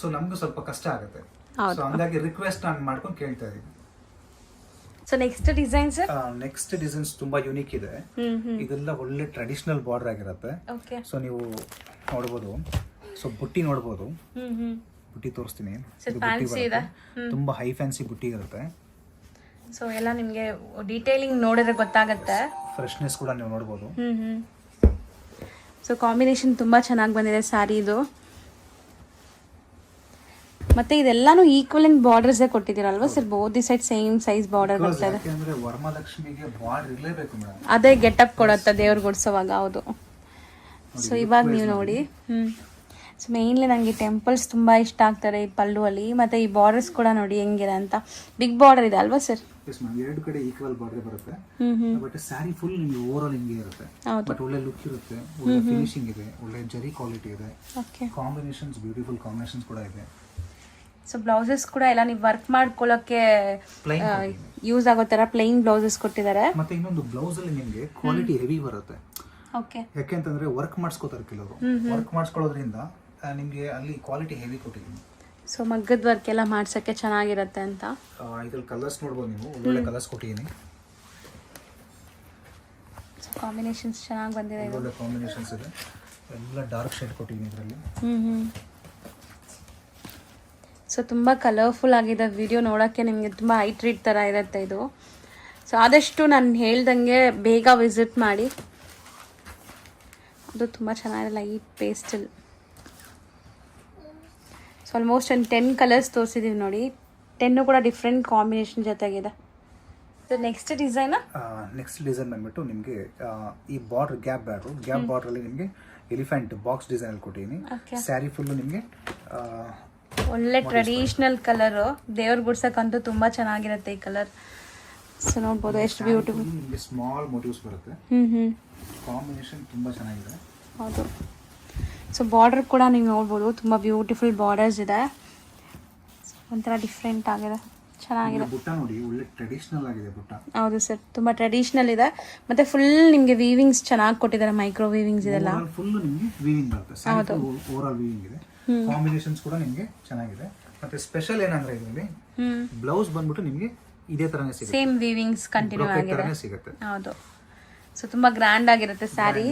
ಸೊ ನಮ್ಗೂ ಸ್ವಲ್ಪ ಕಷ್ಟ ಆಗುತ್ತೆ. ಸೊ ಹಂಗಾಗಿ ರಿಕ್ವೆಸ್ಟ್ ನಾನು ಮಾಡ್ಕೊಂಡು ಕೇಳ್ತಾ ಇದೀನಿ. So next design sir? Next designs ತುಂಬಾ ಯೂನಿಕ್ ಇದೆ. ಇದೆಲ್ಲ ಒಳ್ಳೆ ಟ್ರೆಡಿಷನಲ್ ಬಾರ್ಡರ್ ಆಗಿರುತ್ತೆ. ಸೊ ನೀವು ನೋಡ್ಬೋದು, ಸೊ ಬುಟ್ಟಿ ನೋಡ್ಬೋದು, ಬುಟ್ಟಿ ತೋರಿಸ್ತೀನಿ. ತುಂಬಾ ಹೈ ಫ್ಯಾನ್ಸಿ ಬುಟ್ಟಿ ಇರುತ್ತೆ. ಸೊ ಎಲ್ಲ ನಿಮ್ಗೆ ಡೀಟೇಲಿಂಗ್ ನೋಡಿದ್ರೆ ಗೊತ್ತಾಗುತ್ತೆ. ಫ್ರೆಶ್ನೆಸ್ ಕೂಡ ನೀವು ನೋಡ್ಬೋದು. ಸೊ ಕಾಂಬಿನೇಷನ್ ತುಂಬಾ ಚೆನ್ನಾಗಿ ಬಂದಿದೆ ಸ್ಯಾರಿ ಇದು. ಮತ್ತೆ ಇದೆಲ್ಲಾನು ಈಕ್ವಲೆಂಟ್ ಬಾರ್ಡರ್ಸ್ ಕೊಟ್ಟಿದ್ದೀರಲ್ವಾ sir? Both the side same size border ಬರ್ತಾ ಇದೆ. ಯಾಕಂದ್ರೆ ವರಮಹಾಲಕ್ಷ್ಮಿಗೆ ಬಾರ್ಡರ್ ಇರಲೇಬೇಕು ಮೇಡಮ್, ಅದೇ ಗೆಟಪ್ ಕೊಡುತ್ತೆ ದೇವ್ರಿಗೆ ಗುಡ್ಸೋವಾಗ. ಹೌದು. ಸೊ ಇವಾಗ ನೀವು ನೋಡಿ, ಸೊ ಮೇನ್ಲಿ ನನಗೆ ಟೆಂಪಲ್ಸ್ ತುಂಬಾ ಇಷ್ಟ ಆಗ್ತಾರೆ ಈ ಪಲ್ಲು ಅಲ್ಲಿ. ಮತ್ತೆ ಈ ಬಾರ್ಡರ್ಸ್ ಕೂಡ ನೋಡಿ ಹೆಂಗಿದೆ ಅಂತ. ಬಿಗ್ ಬಾರ್ಡರ್ ಇದೆ ಅಲ್ವಾ ಸರ್? ಎರಡು ಕಡೆ ಈಕ್ವಲ್ ಬಾರ್ಡರ್ ಬರುತ್ತೆ. ಬಟ್ ಸ್ಯಾರಿ ಫುಲ್ ನಿಮ್ಗೆ ಓವರ್ ಆಲ್ ಹಿಂಗೆ ಇರುತ್ತೆ. ಬಟ್ ಒಳ್ಳೆ ಲುಕ್ ಇರುತ್ತೆ, ಒಳ್ಳೆ ಫಿನಿಶಿಂಗ್ ಇದೆ, ಒಳ್ಳೆ ಜರಿ ಕ್ವಾಲಿಟಿ ಇದೆ. ಕಾಂಬಿನೇಷನ್ಸ್ ಬ್ಯೂಟಿಫುಲ್ ಕಾಂಬಿನೇಷನ್ಸ್ ಕೂಡ ಇದೆ. ಸೊ ಬ್ಲೌಸಸ್ ಕೂಡ ಎಲ್ಲ ನೀವು ವರ್ಕ್ ಮಾಡ್ಕೊಳ್ಳೋಕೆ ಯೂಸ್ ಆಗೋ ತರ ಪ್ಲೈನ್ ಬ್ಲೌಸಸ್ ಕೊಟ್ಟಿದ್ದಾರೆ. ಮತ್ತೆ ಇನ್ನೊಂದು ಬ್ಲೌಸ್ ಅಲ್ಲಿ ನಿಮ್ಗೆ ಕ್ವಾಲಿಟಿ ಹೆವಿ ಬರುತ್ತೆ. ಓಕೆ. ಯಾಕೆಂತಂದ್ರೆ ವರ್ಕ್ ಮಾಡಿಸ್ಕೋತಾರೆ ಕೆಲವರು, ವರ್ಕ್ ಮಾಡಿಸ್ಕೊಳ್ಳೋದ್ರಿಂದ ನಿಮ್ಗೆ ಅಲ್ಲಿ ಕ್ವಾಲಿಟಿ ಹೆವಿ ಕೊಟ್ಟಿದ್ದೀನಿ. ಸೊ ಮಗ್ಗದ ವರ್ಕ್ ಎಲ್ಲ ಮಾಡ್ಸಕ್ಕೆ ಚೆನ್ನಾಗಿರುತ್ತೆ ಅಂತ. ಇದ್ರಲ್ಲಿ ಕಲರ್ಸ್ ನೋಡ್ಬೋದು ನೀವು, ಒಳ್ಳೆ ಕಲರ್ಸ್ ಕೊಟ್ಟಿದ್ದೀನಿ. ಸೊ ಕಾಂಬಿನೇಷನ್ಸ್ ಚೆನ್ನಾಗಿ ಬಂದಿದೆ. ಒಳ್ಳೆ ಕಾಂಬಿನೇಷನ್ಸ್ ಇದೆ, ಎಲ್ಲ ಡಾರ್ಕ್ ಶೇಡ್ ಕೊಟ್ಟಿದ್ದೀನಿ ಇದರಲ್ಲಿ. ಸೊ ತುಂಬ ಕಲರ್ಫುಲ್ ಆಗಿದೆ. ವಿಡಿಯೋ ನೋಡೋಕ್ಕೆ ನಿಮಗೆ ತುಂಬ ಹೈ ಟ್ರೀಟ್ ಥರ ಇರುತ್ತೆ ಇದು. ಸೊ ಆದಷ್ಟು ನಾನು ಹೇಳ್ದಂಗೆ ಬೇಗ ವಿಸಿಟ್ ಮಾಡಿ. ಅದು ತುಂಬ ಚೆನ್ನಾಗಿದೆ, ಲೈಟ್ ಪೇಸ್ಟಲ್. ಸೊ ಆಲ್ಮೋಸ್ಟ್ ಒಂದು 10 ಕಲರ್ಸ್ ತೋರಿಸಿದ್ದೀವಿ ನೋಡಿ. 10 ಕೂಡ ಡಿಫ್ರೆಂಟ್ ಕಾಂಬಿನೇಷನ್ ಜೊತೆಗಿದೆ. ಸೊ ನೆಕ್ಸ್ಟ್ ಡಿಸೈನ್ ಬಂದ್ಬಿಟ್ಟು ನಿಮಗೆ ಈ ಬಾರ್ಡರ್ ಗ್ಯಾಪ್ ಬಾರ್ಡ್ರಲ್ಲಿ ನಿಮಗೆ ಎಲಿಫೆಂಟ್ ಬಾಕ್ಸ್ ಡಿಸೈನ್ ಅಲ್ಲಿ ಕೊಟ್ಟಿದ್ದೀನಿ. ಸ್ಯಾರಿ ಫುಲ್ಲು ನಿಮಗೆ ಒಳ್ಳೆ ಟ್ರೆಡಿಷನಲ್ ಕಲರು, ದೇವ್ರ ಗುಡ್ಸಕ್ಕಂತೂ ತುಂಬಾ ಚೆನ್ನಾಗಿರುತ್ತೆ ಈ ಕಲರ್. ಸೊ ನೋಡ್ಬೋದು ಎಷ್ಟು ಬ್ಯೂಟಿಫುಲ್. ಸ್ಮಾಲ್ ಮೋಟಿವ್ಸ್ ಬರುತ್ತೆ. ಕಾಂಬಿನೇಷನ್ ತುಂಬಾ ಚೆನ್ನಾಗಿದೆ. ಹೌದು. ಸೊ ಬಾರ್ಡರ್ ಕೂಡ ನೀವು ನೋಡ್ಬೋದು, ತುಂಬಾ ಬ್ಯೂಟಿಫುಲ್ ಬಾರ್ಡರ್ಸ್ ಇದೆ. ಒಂಥರ ಡಿಫ್ರೆಂಟ್ ಆಗಿದೆ, ಚೆನ್ನಾಗಿದೆ. ಬುಟ್ಟ ನೋಡಿ, ಒಳ್ಳೆ ಟ್ರೆಡಿಷನಲ್ ಆಗಿದೆ ಬುಟ್ಟ. ಹೌದು ಸರ್, ತುಂಬಾ ಟ್ರೆಡಿಷನಲ್ ಇದೆ. ಮತ್ತೆ ಫುಲ್ ನಿಮಗೆ ವೀವಿಂಗ್ಸ್ ಚೆನ್ನಾಗಿ ಕೊಟ್ಟಿದ್ದಾರೆ, ಮೈಕ್ರೋ ವೀವಿಂಗ್ಸ್ ಇದೆಲ್ಲ. ಫುಲ್ ನಿಮಗೆ ವೀವಿಂಗ್ ಬರುತ್ತೆ. ಹೌದು, ಓವರ್ ಆಲ್ ವೀವಿಂಗ್ ಇದೆ. ಕಾಂಬಿನೇಷನ್ಸ್ ಕೂಡ ನಿಮಗೆ ಚೆನ್ನಾಗಿದೆ. ಮತ್ತೆ ಸ್ಪೆಷಲ್ ಏನಂದ್ರೆ ಇದರಲ್ಲಿ ಬ್ಲೌಸ್ ಬಂದ್ಬಿಟ್ಟು ನಿಮಗೆ ಇದೇ ತರನೇ ಸಿಗುತ್ತೆ, ಸೇಮ್ ವೀವಿಂಗ್ಸ್ ಕಂಟಿನ್ಯೂ ಆಗಿದೆ ಸಿಗುತ್ತೆ. ಹೌದು. ಸೊ ತುಂಬಾ ಗ್ರ್ಯಾಂಡ್ ಆಗಿರುತ್ತೆ ಸ್ಯಾರಿ.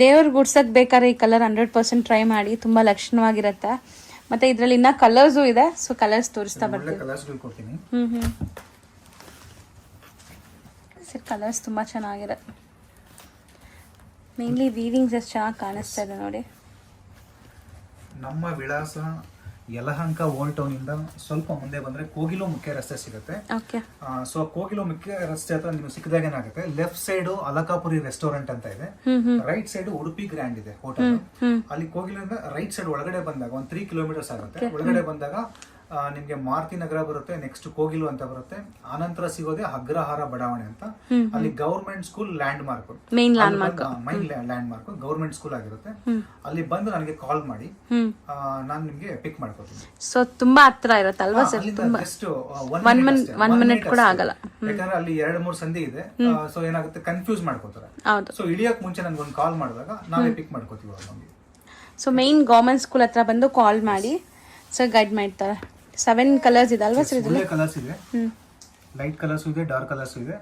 ದೇವ್ರ ಗುಡ್ಸಕ್ ಬೇಕಾದ್ರೆ ಈ ಕಲರ್ 100% ಟ್ರೈ ಮಾಡಿ, ತುಂಬಾ ಲಕ್ಷಣವಾಗಿರುತ್ತೆ. ಮತ್ತೆ ಇದ್ರಲ್ಲಿ ಇನ್ನ ಕಲರ್ಸು ಇದೆ. ಸೊ ಕಲರ್ಸ್ ತೋರಿಸ್ತಾ ಬರ್ತೀನಿ. ಸರ್ ಕಲರ್ಸ್ ತುಂಬಾ ಚೆನ್ನಾಗಿದೆ. ಮೇನ್ಲಿ ವೀವಿಂಗ್ಸ್ ಎಷ್ಟು ಚೆನ್ನಾಗಿ ಕಾಣಿಸ್ತಾ ಇದೆ ನೋಡಿ. ನಮ್ಮ ವಿಳಾಸ ಯಲಹಂಕ ಓಲ್ಡ್ ಟೌನ್ ಇಂದ ಸ್ವಲ್ಪ ಮುಂದೆ ಬಂದ್ರೆ ಕೋಗಿಲು ಮುಖ್ಯ ರಸ್ತೆ ಸಿಗುತ್ತೆ. ಸೊ ಕೋಗಿಲು ಮುಖ್ಯ ರಸ್ತೆ ಹತ್ರ ನೀವು ಸಿಕ್ಕಿದಾಗ ಏನಾಗುತ್ತೆ, ಲೆಫ್ಟ್ ಸೈಡ್ ಅಲಕಾಪುರಿ ರೆಸ್ಟೋರೆಂಟ್ ಅಂತ ಇದೆ, ರೈಟ್ ಸೈಡ್ ಉಡುಪಿ ಗ್ರ್ಯಾಂಡ್ ಇದೆ ಹೋಟೆಲ್. ಅಲ್ಲಿ ಕೋಗಿಲಿಂದ ರೈಟ್ ಸೈಡ್ ಒಳಗಡೆ ಬಂದಾಗ ಒಂದು 3 ಕಿಲೋಮೀಟರ್ಸ್ ಆಗುತ್ತೆ. ಒಳಗಡೆ ಬಂದಾಗ ನಿಮ್ಗೆ ಮಾರುತಿ ನಗರ ಬರುತ್ತೆ, ನೆಕ್ಸ್ಟ್ ಕೋಗಿಲು ಅಂತ ಬರುತ್ತೆ. ಆನಂತರ ಸಿಗೋದೆ ಅಗ್ರಹಾರ ಬಡಾವಣೆ ಅಂತ. ಅಲ್ಲಿ government school land mark, main land mark government school ಆಗಿರುತ್ತೆ. ಅಲ್ಲಿ ಬಂದು ನನಗೆ ಕಾಲ್ ಮಾಡಿ, ನಾನು ನಿಮ್ಗೆ ಪಿಕ್ ಮಾಡ್ಕೊತೀನಿ. ಸೊ ತುಂಬಾ ಹತ್ರ ಇರುತ್ತೆ ಅಲ್ವಾ ಸರ್? ಜಸ್ಟ್ 1 ಮಿನಿಟ್ ಕೂಡ ಆಗಲ್ಲ, ಯಾಕಂದ್ರೆ ಅಲ್ಲಿ 2-3 ಸಂಧಿ ಇದೆ. ಸೊ ಏನಾಗುತ್ತೆ, ಕನ್ಫ್ಯೂಸ್ ಮಾಡ್ಕೋತಾರೆ. ಸೊ ಇಳಿಯಕ್ ಮುಂಚೆ ನನ್ಗೆ ಒಂದು ಕಾಲ್ ಮಾಡಿದಾಗ ನಾವೇ ಪಿಕ್ ಮಾಡ್ಕೋತೀವಿ. ಸೊ ಮೈನ್ ಗವರ್ಮೆಂಟ್ ಸ್ಕೂಲ್ ಹತ್ರ ಬಂದು ಕಾಲ್ ಮಾಡಿ ಸರ್ ಗೈಡ್ ಮಾಡ್ತಾರೆ. 7 ಕಲರ್ಸ್ ಇದೆ ಅಲ್ವಾ ಸರ್? ಒಳ್ಳೆ ಕಲರ್ಸ್ ಇದೆ, ಲೈಟ್ ಕಲರ್ಸ್ ಇದೆ, ಡಾರ್ಕ್ ಕಲರ್ಸ್ ಇದೆ.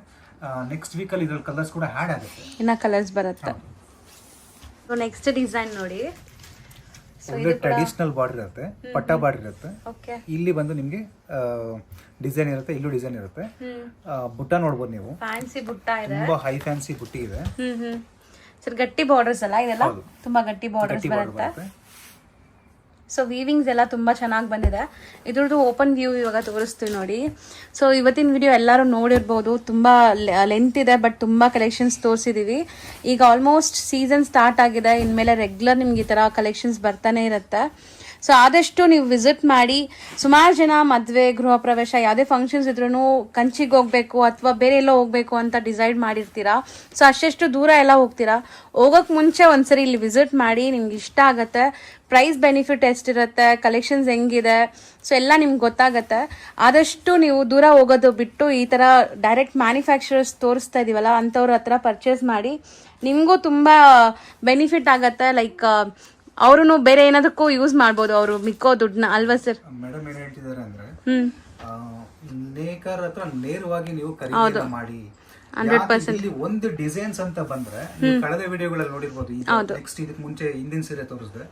ನೆಕ್ಸ್ಟ್ ವೀಕ್ ಅಲ್ಲಿ ಇದ್ರಲ್ಲಿ ಕಲರ್ಸ್ ಕೂಡ ಆಡ್ ಆಗುತ್ತೆ, ಇನ್ನ ಕಲರ್ಸ್ ಬರುತ್ತೆ. ಸೊ ನೆಕ್ಸ್ಟ್ ಡಿಸೈನ್ ನೋಡಿ. ಒಳ್ಳೆ ಟ್ರೆಡಿಷನಲ್ ಬಾರ್ಡರ್ ಇರುತ್ತೆ, ಪಟ್ಟ ಬಾರ್ಡರ್ ಇರುತ್ತೆ. ಇಲ್ಲಿ ಬಂದು ನಿಮ್ಗೆ ಡಿಸೈನ್ ಇರುತ್ತೆ, ಇಲ್ಲೂ ಡಿಸೈನ್ ಇರುತ್ತೆ. ಬುಟ್ಟ ನೋಡ್ಬೋದು ನೀವು, ಫ್ಯಾನ್ಸಿ ಬುಟ್ಟ ಇದೆ, ತುಂಬಾ ಹೈ ಫ್ಯಾನ್ಸಿ ಬುಟ್ಟಿ ಇದೆ. ಸರ್ ಗಟ್ಟಿ ಬಾರ್ಡರ್ಸ್ ಅಲ್ಲ ಇದೆಲ್ಲ, ತುಂಬಾ ಗಟ್ಟಿ ಬಾರ್ಡರ್ಸ್ ಬರುತ್ತೆ. ಸೊ ವೀವಿಂಗ್ಸ್ ಎಲ್ಲ ತುಂಬ ಚೆನ್ನಾಗಿ ಬಂದಿದೆ. ಇದ್ರದ್ದು ಓಪನ್ ವ್ಯೂ ಇವಾಗ ತೋರಿಸ್ತೀವಿ ನೋಡಿ. ಸೊ ಇವತ್ತಿನ ವಿಡಿಯೋ ಎಲ್ಲರೂ ನೋಡಿರ್ಬೋದು, ತುಂಬ ಲೆಂತ್ ಇದೆ, ಬಟ್ ತುಂಬ ಕಲೆಕ್ಷನ್ಸ್ ತೋರಿಸಿದ್ದೀವಿ. ಈಗ ಆಲ್ಮೋಸ್ಟ್ ಸೀಸನ್ ಸ್ಟಾರ್ಟ್ ಆಗಿದೆ, ಇನ್ಮೇಲೆ ರೆಗ್ಯುಲರ್ ನಿಮ್ಗೆ ಈ ಥರ ಕಲೆಕ್ಷನ್ಸ್ ಬರ್ತಾನೆ ಇರುತ್ತೆ. ಸೊ ಆದಷ್ಟು ನೀವು ವಿಸಿಟ್ ಮಾಡಿ. ಸುಮಾರು ಜನ ಮದುವೆ, ಗೃಹ ಪ್ರವೇಶ, ಯಾವುದೇ ಫಂಕ್ಷನ್ಸ್ ಇದ್ರೂ ಕಂಚಿಗೆ ಹೋಗ್ಬೇಕು ಅಥವಾ ಬೇರೆ ಎಲ್ಲೋ ಹೋಗ್ಬೇಕು ಅಂತ ಡಿಸೈಡ್ ಮಾಡಿರ್ತೀರಾ. ಸೊ ಅಷ್ಟೆಷ್ಟು ದೂರ ಎಲ್ಲ ಹೋಗ್ತೀರಾ, ಹೋಗೋಕೆ ಮುಂಚೆ ಒಂದ್ಸರಿ ಇಲ್ಲಿ ವಿಸಿಟ್ ಮಾಡಿ, ನಿಮ್ಗೆ ಇಷ್ಟ ಆಗತ್ತೆ. ಪ್ರೈಸ್ ಬೆನಿಫಿಟ್ ಎಷ್ಟಿರುತ್ತೆ, ಕಲೆಕ್ಷನ್ಸ್ ಹೆಂಗಿದೆ, ಸೊ ಎಲ್ಲ ನಿಮ್ಗೆ ಗೊತ್ತಾಗತ್ತೆ. ಆದಷ್ಟು ನೀವು ದೂರ ಹೋಗೋದು ಬಿಟ್ಟು ಈ ಥರ ಡೈರೆಕ್ಟ್ ಮ್ಯಾನುಫ್ಯಾಕ್ಚರರ್ಸ್ ತೋರಿಸ್ತಾ ಇದೀವಲ್ಲ ಅಂಥವ್ರ ಹತ್ರ ಪರ್ಚೇಸ್ ಮಾಡಿ, ನಿಮಗೂ ತುಂಬ ಬೆನಿಫಿಟ್ ಆಗತ್ತೆ. ಲೈಕ್ ಅವರು ಬೇರೆ ಏನಾದಕ್ಕೂ ಯೂಸ್ ಮಾಡ್ಬೋದು ಅವರು ಮಿಕ್ಕೋ ದುಡ್ಡನ್ನ, ಅಲ್ವಾ ಸರ್? ಮೇಡಮ್ ಏನ್ ಹೇಳ್ತಿದ್ದಾರೆ ಅಂದ್ರೆ ನೇಕಾರ್ ಹತ್ರ ನೇರವಾಗಿ ನೀವು ಖರೀದಿ ಮಾಡಿ. ಇಲ್ಲಿ ಒಂದು ಡಿಸೈನ್ಸ್ ಅಂತ ಬಂದ್ರೆ ನೀವು ಕಳೆದ ವಿಡಿಯೋಗಳಲ್ಲಿ ನೋಡಿರ್ಬೋದು. ನೆಕ್ಸ್ಟ್ ಇದಕ್ಕೆ ಮುಂಚೆ ಹಿಂದಿನ ಸೀರೆ ತೋರಿಸಿದೆ,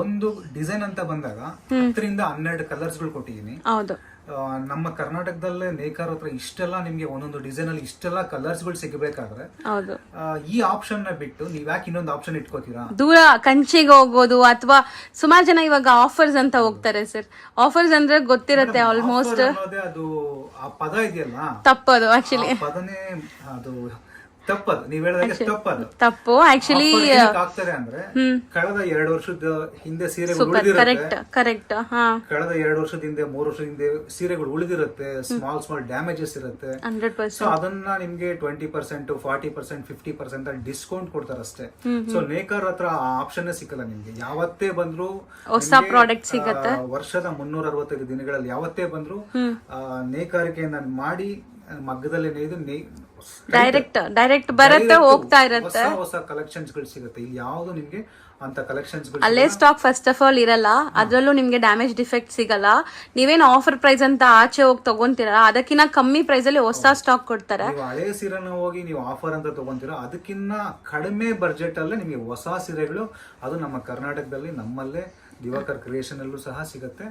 ಒಂದು ಡಿಸೈನ್ ಅಂತ ಬಂದಾಗ 10ರಿಂದ 12 ಕಲರ್ಸ್ ಗಳು ಕೊಟ್ಟಿದ್ದೀನಿ. ನಮ್ಮ ಕರ್ನಾಟಕದಲ್ಲೇ ನೇಕಾರ್ ಹತ್ರ ಇಷ್ಟೆಲ್ಲ ನಿಮ್ಗೆ ಒಂದೊಂದು ಡಿಸೈನ್ ಅಲ್ಲಿ ಇಷ್ಟೆಲ್ಲ ಕಲರ್ಸ್ ಗಳು ಸಿಗಬೇಕಾದ್ರೆ ಈ ಆಪ್ಷನ್ ನ ಬಿಟ್ಟು ನೀವ್ ಯಾಕೆ ಇನ್ನೊಂದು ಆಪ್ಷನ್ ಇಟ್ಕೋತೀರಾ? ದೂರ ಕಂಚಿಗೆ ಹೋಗೋದು, ಅಥವಾ ಸುಮಾರು ಜನ ಇವಾಗ ಆಫರ್ಸ್ ಅಂತ ಹೋಗ್ತಾರೆ ಸರ್. ಆಫರ್ಸ್ ಅಂದ್ರೆ ಗೊತ್ತಿರುತ್ತೆ ಆಲ್ಮೋಸ್ಟ್, ಅದು ಆ ಪದ ಇದೆಯಲ್ಲ ತಪ್ಪದು. ಆಕ್ಚುಲಿ ಪದನೇ ಅದು ತಪ್ಪದು, ನೀವ್ ಹೇಳಿದಾಗ ತಪ್ಪದು, ತಪ್ಪು. ಆಕ್ಚುಲಿ ಆಗ್ತಾರೆ ಅಂದ್ರೆ ಕಳೆದ 2 ವರ್ಷದ ಹಿಂದೆ ಸೀರೆಗಳು ಕರೆಕ್ಟ್ ಕಳೆದ 2 ವರ್ಷದ ಹಿಂದೆ 3 ವರ್ಷದ ಹಿಂದೆ ಸೀರೆಗಳು ಉಳಿದಿರುತ್ತೆ, ಸ್ಮಾಲ್ ಡ್ಯಾಮೇಜಸ್ ಇರುತ್ತೆ. ಸೊ ಅದನ್ನ ನಿಮ್ಗೆ 20%, 40%, 50% ಡಿಸ್ಕೌಂಟ್ ಕೊಡ್ತಾರೆ ಅಷ್ಟೇ. ಸೊ ನೇಕಾರ್ ಹತ್ರ ಆ ಆಪ್ಷನ್ ಸಿಕ್ಕಲ್ಲ ನಿಮ್ಗೆ. ಯಾವತ್ತೇ ಬಂದ್ರು ಹೊಸ ಪ್ರಾಡಕ್ಟ್ ಸಿಗುತ್ತೆ. ವರ್ಷದ 365 ದಿನಗಳಲ್ಲಿ ಯಾವತ್ತೇ ಬಂದ್ರು ನೇಕಾರಿಕೆಯನ್ನ ಮಾಡಿ ಮಗ್ಗದಲ್ಲಿ ನೇಯ್ದು ಡೈರೆಕ್ಟ್ ಬರುತ್ತೆ, ಹೋಗ್ತಾ ಇರುತ್ತೆ. ಹೊಸ ಕಲೆಕ್ಷನ್ಸ್ ಗಳು ಸಿಗುತ್ತೆ. ಇಲ್ಲಿ ಯಾವ್ದು ನಿಮ್ಗೆ ಅಂತ ಕಲೆಕ್ಷನ್ಸ್ ಅಲ್ಲೇ ಸ್ಟಾಕ್ ಫಸ್ಟ್ ಆಫ್ ಆಲ್ ಇರಲ್ಲ, ಅದ್ರಲ್ಲೂ ನಿಮ್ಗೆ ಡ್ಯಾಮೇಜ್ ಡಿಫೆಕ್ಟ್ ಸಿಗಲ್ಲ. ನೀವೇನು ಆಫರ್ ಪ್ರೈಸ್ ಅಂತ ಆಚೆ ಹೋಗಿ ತಗೊಂತೀರಾ, ಅದಕ್ಕಿಂತ ಕಮ್ಮಿ ಪ್ರೈಸ್ ಅಲ್ಲಿ ಹೊಸ ಸ್ಟಾಕ್ ಕೊಡ್ತಾರೆ. ಹಳೆ ಸೀರೆನ ಹೋಗಿ ನೀವು ಆಫರ್ ಅಂತ ತಗೊಂತೀರಾ, ಅದಕ್ಕಿಂತ ಕಡಿಮೆ ಬಜೆಟ್ ಅಲ್ಲೇ ನಿಮಗೆ ಹೊಸ ಸೀರೆಗಳು, ಅದು ನಮ್ಮ ಕರ್ನಾಟಕದಲ್ಲಿ ನಮ್ಮಲ್ಲೇ ದಿವಾಕರ್ ಕ್ರಿಯೇಷನ್ ಅಲ್ಲೂ ಸಹ ಸಿಗುತ್ತೆ.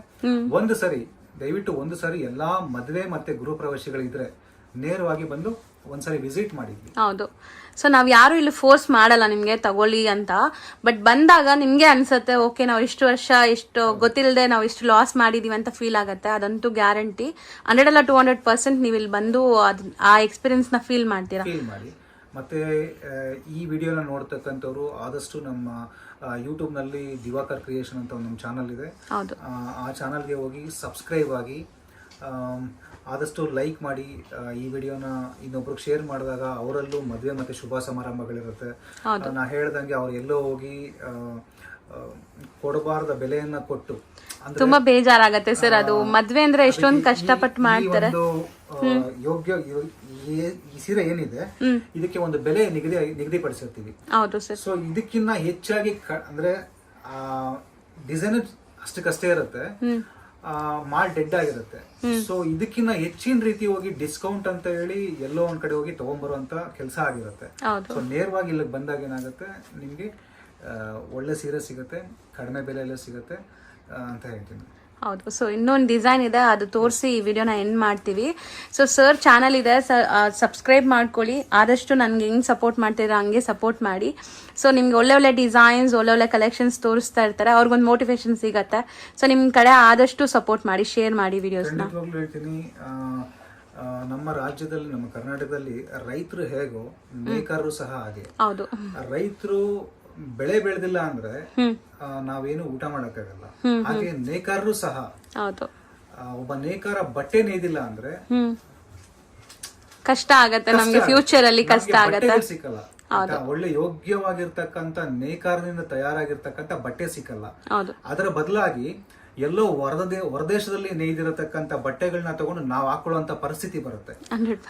ದಯವಿಟ್ಟು ಒಂದು ಸರಿ ಎಲ್ಲಾ ಮದುವೆ ಮತ್ತೆ ಗೃಹ ಪ್ರವೇಶಗಳಿದ್ರೆ ನೇರವಾಗಿ ಬಂದು ಒಂದ್ಸರಿ ವಿಸಿಟ್ ಮಾಡಿದ್ವಿ. ಹೌದು. ಸೊ ನಾವ್ ಯಾರು ಇಲ್ಲಿ ಫೋರ್ಸ್ ಮಾಡಲ್ಲ ನಿಮ್ಗೆ ತಗೊಳ್ಳಿ ಅಂತ. ಬಟ್ ಬಂದಾಗ ನಿಮ್ಗೆ ಅನ್ಸುತ್ತೆ, ಓಕೆ ನಾವು ಇಷ್ಟು ವರ್ಷ ಇಷ್ಟು ಗೊತ್ತಿಲ್ಲದೆ ನಾವು ಇಷ್ಟು ಲಾಸ್ ಮಾಡಿದೀವಿ ಅಂತ ಫೀಲ್ ಆಗುತ್ತೆ. ಅದಂತೂ ಗ್ಯಾರಂಟಿ. 100 ಅಲ್ಲ 200% ನೀವು ಇಲ್ಲಿ ಬಂದು ಆ ಎಕ್ಸ್ಪೀರಿಯನ್ಸ್ ನ ಫೀಲ್ ಮಾಡ್ತೀರಾ. ಮಾಡಿ ಮತ್ತೆ ಈ ವಿಡಿಯೋನ ನೋಡ್ತಕ್ಕಂಥವ್ರು ಆದಷ್ಟು ನಮ್ಮ ಯೂಟ್ಯೂಬ್ ನಲ್ಲಿ ದಿವಾಕರ್ ಕ್ರಿಯೇಷನ್ ಅಂತ ಒಂದು ಚಾನಲ್ ಇದೆ, ಆ ಚಾನಲ್ಗೆ ಹೋಗಿ ಸಬ್ಸ್ಕ್ರೈಬ್ ಆಗಿ, ಆದಷ್ಟು ಲೈಕ್ ಮಾಡಿ. ಈ ವಿಡಿಯೋನ ಇನ್ನೊಬ್ರಿಗೆ ಶೇರ್ ಮಾಡಿದಾಗ ಅವರಲ್ಲೂ ಮದುವೆ ಮತ್ತೆ ಶುಭ ಸಮಾರಂಭಗಳಿರುತ್ತೆ. ನಾ ಹೇಳ್ದಂಗೆ ಅವ್ರು ಎಲ್ಲೋ ಹೋಗಿ ಕೊಡಬಾರದ ಬೆಲೆಯನ್ನ ಕೊಟ್ಟು ತುಂಬಾ ಬೇಜಾರಾಗತ್ತೆ ಸರ್. ಅದು ಮದ್ವೆ ಅಂದ್ರೆ ಎಷ್ಟೊಂದು ಕಷ್ಟಪಟ್ಟು ಮಾಡ್ತಾರೆ. ಯೋಗ್ಯ ಈ ಸೀರೆ ಏನಿದೆ ಇದಕ್ಕೆ ಒಂದು ಬೆಲೆ ನಿಗದಿಪಡಿಸಿರ್ತೀವಿ. ಸೊ ಇದಕ್ಕಿಂತ ಹೆಚ್ಚಾಗಿ ಅಂದ್ರೆ ಡಿಸೈನ್ ಅಷ್ಟಕ್ಕಷ್ಟೇ ಇರುತ್ತೆ, ಮಾಲ್ ಡೆಡ್ ಆಗಿರುತ್ತೆ. ಸೊ ಇದಕ್ಕಿಂತ ಹೆಚ್ಚಿನ ರೀತಿ ಹೋಗಿ ಡಿಸ್ಕೌಂಟ್ ಅಂತ ಹೇಳಿ ಎಲ್ಲೋ ಒಂದ್ ಕಡೆ ಹೋಗಿ ತಗೊಂಡ್ಬರುವಂತ ಕೆಲಸ ಆಗಿರುತ್ತೆ. ಸೊ ನೇರವಾಗಿ ಇಲ್ಲಿಗೆ ಬಂದಾಗ ಏನಾಗುತ್ತೆ, ನಿಮ್ಗೆ ಒಳ್ಳೆ ಸೀರೆ ಸಿಗುತ್ತೆ, ಕಡಿಮೆ ಬೆಲೆಯಲ್ಲೇ ಸಿಗುತ್ತೆ ಅಂತ ಹೇಳ್ತೀನಿ. ಹೌದು. ಸೊ ಇನ್ನೊಂದು ಡಿಸೈನ್ ಇದೆ, ಅದು ತೋರಿಸಿ ಈ ವಿಡಿಯೋನ ಎಂಡ್ ಮಾಡ್ತೀವಿ. ಸೊ ಸರ್ ಚಾನಲ್ ಇದೆ, ಸಬ್ಸ್ಕ್ರೈಬ್ ಮಾಡ್ಕೊಳ್ಳಿ. ಆದಷ್ಟು ನನಗೆ ಹೆಂಗೆ ಸಪೋರ್ಟ್ ಮಾಡ್ತೀರಾ ಹಂಗೆ ಸಪೋರ್ಟ್ ಮಾಡಿ. ಸೊ ನಿಮ್ಗೆ ಒಳ್ಳೆ ಡಿಸೈನ್ಸ್, ಒಳ್ಳೆ ಕಲೆಕ್ಷನ್ಸ್ ತೋರಿಸ್ತಾ ಇರ್ತಾರೆ, ಅವ್ರಿಗೊಂದು ಮೋಟಿವೇಶನ್ ಸಿಗತ್ತೆ. ಸೊ ನಿಮ್ ಕಡೆ ಆದಷ್ಟು ಸಪೋರ್ಟ್ ಮಾಡಿ, ಶೇರ್ ಮಾಡಿ ವಿಡಿಯೋಸ್ನ. ಹೇಳ್ತೀನಿ, ನಮ್ಮ ರಾಜ್ಯದಲ್ಲಿ, ನಮ್ಮ ಕರ್ನಾಟಕದಲ್ಲಿ ರೈತರು ಹೇಗೋ ನೇಕಾರರು ಸಹ ಹಾಗೆ. ಹೌದು. ರೈತರು ಬೆಳೆ ಬೆಳೆದಿಲ್ಲ ಅಂದ್ರೆ ನಾವೇನು ಊಟ ಮಾಡಕ್ಕಾಗಲ್ಲ. ಹಾಗೆ ನೇಕಾರರು ಸಹ, ಒಬ್ಬ ನೇಕಾರ ಬಟ್ಟೆ ನೇಯ್ದಿಲ್ಲ ಅಂದ್ರೆ ಕಷ್ಟ ಆಗತ್ತೆ ನಮ್ಗೆ, ಫ್ಯೂಚರ್ ಅಲ್ಲಿ ಕಷ್ಟ ಆಗತ್ತೆ, ಸಿಕ್ಕಲ್ಲ. ಒಳ್ಳೆ ಯೋಗ್ಯವಾಗಿರ್ತಕ್ಕಂತ ನೇಕಾರನಿಂದ ತಯಾರಾಗಿರ್ತಕ್ಕಂತ ಬಟ್ಟೆ ಸಿಕ್ಕಲ್ಲ. ಅದರ ಬದಲಾಗಿ ಎಲ್ಲೋ ಹೊರದೇಶದಲ್ಲಿ ನೇಯ್ದಿರತಕ್ಕಂತ ಬಟ್ಟೆಗಳನ್ನ ತಗೊಂಡು ನಾವು ಹಾಕೊಳ್ಳುವಂತ ಪರಿಸ್ಥಿತಿ ಬರುತ್ತೆ.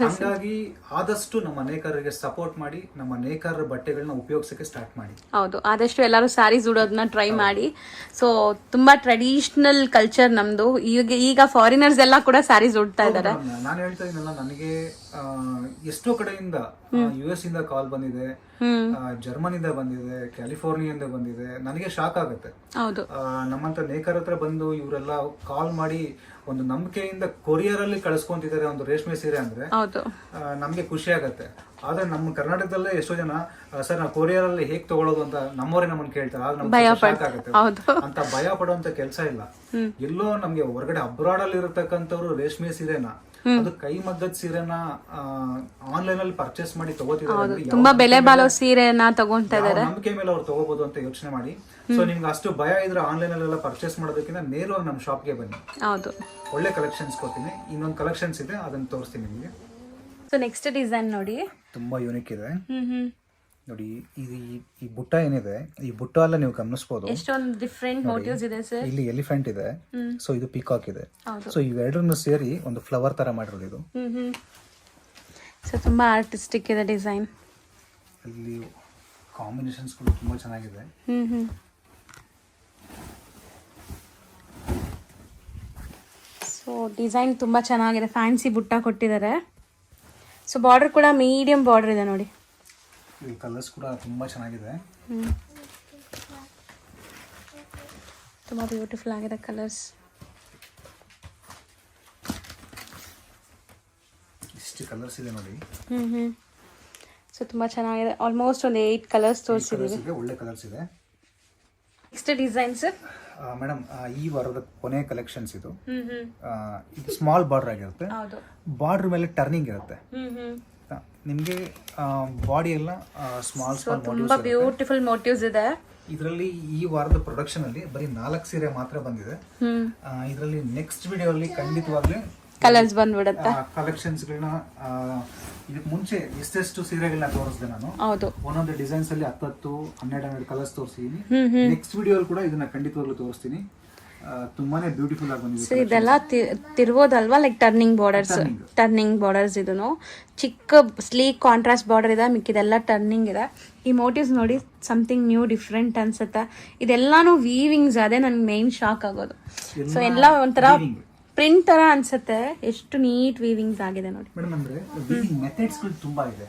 ಹಾಗಾಗಿ ಆದಷ್ಟು ನಮ್ಮ ನೇಕಾರರಿಗೆ ಸಪೋರ್ಟ್ ಮಾಡಿ, ನಮ್ಮ ನೇಕಾರರ ಬಟ್ಟೆಗಳನ್ನ ಉಪಯೋಗಿಸಕ್ಕೆ ಸ್ಟಾರ್ಟ್ ಮಾಡಿ. ಹೌದು, ಆದಷ್ಟು ಎಲ್ಲರೂ ಸ್ಯಾರೀಸ್ ಉಡೋದನ್ನ ಟ್ರೈ ಮಾಡಿ. ಸೊ ತುಂಬಾ ಟ್ರೆಡಿಷನಲ್ ಕಲ್ಚರ್ ನಮ್ದು. ಈಗ ಫಾರಿನರ್ಸ್ ಎಲ್ಲ ಕೂಡ ಸ್ಯಾರೀಸ್ ಉಡ್ತಾ ಇದ್ದಾರೆ. ನಾನು ಹೇಳ್ತಾ ಇದ್ದೀನಲ್ಲ, ನನಗೆ ಎಷ್ಟೋ ಕಡೆಯಿಂದ US ಇಂದ ಕಾಲ್ ಬಂದಿದೆ, ಜರ್ಮನಿಂದ ಬಂದಿದೆ, ಕ್ಯಾಲಿಫೋರ್ನಿಯಿಂದ ಬಂದಿದೆ. ನನಗೆ ಶಾಕ್ ಆಗುತ್ತೆ. ನಮ್ಮಂತ ನೇಕಾರ ಹತ್ರ ಬಂದು ಇವರೆಲ್ಲ ಕಾಲ್ ಮಾಡಿ ಒಂದು ನಂಬಿಕೆಯಿಂದ ಕೊರಿಯರ್ ಅಲ್ಲಿ ಕಳಿಸ್ಕೊಂತಿದ್ದಾರೆ ಒಂದು ರೇಷ್ಮೆ ಸೀರೆ ಅಂದ್ರೆ ನಮ್ಗೆ ಖುಷಿ ಆಗತ್ತೆ. ಆದ್ರೆ ನಮ್ಮ ಕರ್ನಾಟಕದಲ್ಲೇ ಎಷ್ಟೋ ಜನ ಸರ್ ನಾವು ಕೊರಿಯರ್ ಅಲ್ಲಿ ಹೇಗ್ ತಗೊಳ್ಳೋದು ಅಂತ ನಮ್ಮವರೇ ನಮ್ಮನ್ನ ಕೇಳ್ತಾರೆ. ಆಗ ನಮ್ಗೆ ಶಾಕ್ ಆಗುತ್ತೆ. ಅಂತ ಭಯ ಪಡುವಂತ ಕೆಲಸ ಇಲ್ಲ. ಎಲ್ಲೋ ನಮ್ಗೆ ಹೊರಗಡೆ ಅಬ್ರಾಡ್ ಅಲ್ಲಿ ಇರತಕ್ಕಂಥವ್ರು ರೇಷ್ಮೆ ಸೀರೆನ ಅದು ಕೈಮಗ್ಗದ ಸೀರೆನ ಆನ್ಲೈನ್ ಅಲ್ಲಿ ಪರ್ಚೇಸ್ ಮಾಡಿ ತಗೋತಿದ್ದಾರೆ ತುಂಬಾ ಬೆಲೆ ಬಾಳೋ ಸೀರೆನ ತಗೊಂತಾ ಇದಾರೆ. ನಂಬಿಕೆ ಮೇಲೆ ಅವ್ರು ತಗೋಬಹುದು ಅಂತ ಯೋಚನೆ ಮಾಡಿ. ಸೊ ನಿಮ್ಗೆ ಅಷ್ಟು ಭಯ ಇದ್ರೆ ಆನ್ಲೈನ್ ಅಲ್ಲೆಲ್ಲ ಪರ್ಚೇಸ್ ಮಾಡೋದಕ್ಕಿಂತ ನೇರವಾಗಿ ನಮ್ಮ ಶಾಪ್ಗೆ ಬನ್ನಿ. ಹೌದು, ಒಳ್ಳೆ ಕಲೆಕ್ಷನ್ಸ್ ಕೊಡ್ತೀನಿ. ಇನ್ನೊಂದು ಕಲೆಕ್ಷನ್ಸ್ ಇದೆ, ಅದನ್ನ ತೋರಿಸ್ತೀನಿ ನಿಮಗೆ. ಸೊ ನೆಕ್ಸ್ಟ್ ಡಿಸೈನ್ ನೋಡಿ, ತುಂಬಾ ಯೂನಿಕ್ ಇದೆ ನೋಡಿ. ಈ ಬುಟ್ಟ ಏನಿದೆ, ಈ ಬುಟ್ಟ ಎಲ್ಲ ನೀವು ಗಮನಿಸಬಹುದು, ಎಷ್ಟೊಂದು ಡಿಫರೆಂಟ್ ಮೋಟಿವ್ಸ್ ಇದೆ ಸರ್. ಇಲ್ಲಿ ಎಲಿಫೆಂಟ್ ಇದೆ, ಸೊ ಇದು ಪೀಕಾಕ್ ಇದೆ. ಸೊ ಇವೆರಡನ್ನು ಸೇರಿ ಒಂದು ಫ್ಲವರ್ ತರ ಮಾಡಿರೋದು ಇದು. ಸೊ ತುಂಬಾ ಆರ್ಟಿಸ್ಟಿಕ್ ಇದೆ ಡಿಸೈನ್. ಅಲ್ಲಿ ಕಾಂಬಿನೇಷನ್ಸ್ ಕೂಡ ತುಂಬಾ ಚೆನ್ನಾಗಿದೆ. ಸೊ ಡಿಸೈನ್ ತುಂಬಾ ಚೆನ್ನಾಗಿದೆ, ಫ್ಯಾನ್ಸಿ ಬುಟ್ಟ ಕೊಟ್ಟಿದ್ದಾರೆ. ಸೊ ಬಾರ್ಡರ್ ಕೂಡ ಮೀಡಿಯಂ ಬಾರ್ಡರ್ ಇದೆ ನೋಡಿ. ಈ ಕಲರ್ಸ್ ಕೂಡ ತುಂಬಾ ಚೆನ್ನಾಗಿದೆ, ತುಂಬಾ ಬ್ಯೂಟಿಫುಲ್ ಆಗಿದೆ ಕಲರ್ಸ್. ಇಷ್ಟು ಕಲರ್ಸ್ ಇದೆ ನೋಡಿ. ಸೊ ತುಂಬಾ ಚೆನ್ನಾಗಿದೆ. ಆಲ್ಮೋಸ್ಟ್ ಒಂದು 8 ಕಲರ್ಸ್ ತೋರಿಸಿದ್ದೀವಿ. ಒಳ್ಳೆ ಕಲರ್ಸ್ ಇದೆ. Next design sir. ಮೇಡಮ್, ಈ ವಾರದ ಕೊನೆ ಕಲೆಕ್ಷನ್ಸ್ ಇದು. ಇದು ಸ್ಮಾಲ್ ಬಾರ್ಡರ್ ಆಗಿರುತ್ತೆ. ಬಾರ್ಡರ್ ಮೇಲೆ ಟರ್ನಿಂಗ್ ಇರುತ್ತೆ. ನಿಮಗೆ ಬಾಡಿ ಎಲ್ಲ ಸ್ಮಾಲ್ ತುಂಬಾ ಬ್ಯೂಟಿಫುಲ್ ಮೋಟಿವ್ಸ್ ಇದೆ. ಇದರಲ್ಲಿ ಈ ವಾರದ ಪ್ರೊಡಕ್ಷನ್ ಅಲ್ಲಿ ಬರೀ 4 ಸೀರೆ ಮಾತ್ರ ಬಂದಿದೆ. ಇದರಲ್ಲಿ ನೆಕ್ಸ್ಟ್ ವಿಡಿಯೋ ಅಲ್ಲಿ ಖಂಡಿತವಾಗ್ಲೂ ಕಲರ್ಸ್ ಬಂದ್ಬಿಡುತ್ತೆ. ಕಲೆಕ್ಷನ್ಸ್ ಗಳನ್ನ ಇದಕ್ಕೆ ಮುಂಚೆ ಎಷ್ಟೆಷ್ಟು ಸೀರೆಗಳನ್ನ ತೋರಿಸಿದೆ ನಾನು. ಹೌದು, ಒಂದೊಂದು ಡಿಸೈನ್ಸ್ ಅಲ್ಲಿ 10, 12 ಕಲರ್ಸ್ ತೋರಿಸಿದೀನಿ. ನೆಕ್ಸ್ಟ್ ವಿಡಿಯೋ ಕೂಡ ಇದನ್ನ ಖಂಡಿತವಾಗ್ಲೂ ತೋರಿಸ್ತೀನಿ. ತುಂಬಾನೇ ಬ್ಯೂಟಿಫುಲ್ ಆಗಿ ಬಂದಿದೆ. ಇದೆಲ್ಲ ತಿರ್ಬೋದಲ್ವಾ, ಲೈಕ್ ಟರ್ನಿಂಗ್ ಬಾರ್ಡರ್ಸ್. ಇದನ್ನು ಚಿಕ್ಕ ಸ್ಲೀಕ್ ಕಾಂಟ್ರಾಸ್ಟ್ ಬಾರ್ಡರ್ ಇದೆ, ಮಿಕ್ಕಿದೆಲ್ಲ ಟರ್ನಿಂಗ್ ಇದೆ. ಈ ಮೋಟಿವ್ಸ್ ನೋಡಿ, ಸಮಥಿಂಗ್ ನ್ಯೂ ಡಿಫ್ರೆಂಟ್ ಅನ್ಸುತ್ತೆ. ಇದೆಲ್ಲಾನು ವೀವಿಂಗ್ಸ್, ಅದೇ ನನ್ಗೆ ಮೇನ್ ಶಾಕ್ ಆಗೋದು. ಸೊ ಎಲ್ಲ ಒಂಥರ ಪ್ರಿಂಟ್ ತರ ಅನ್ಸುತ್ತೆ, ಎಷ್ಟು ನೀಟ್ ವೀವಿಂಗ್ಸ್ ಆಗಿದೆ ನೋಡಿ. ಮೇಡಮ್, ಅಂದ್ರೆ ವೀವಿಂಗ್ ಮೆಥಡ್ಸ್ ಗಳು ತುಂಬಾ ಇದೆ.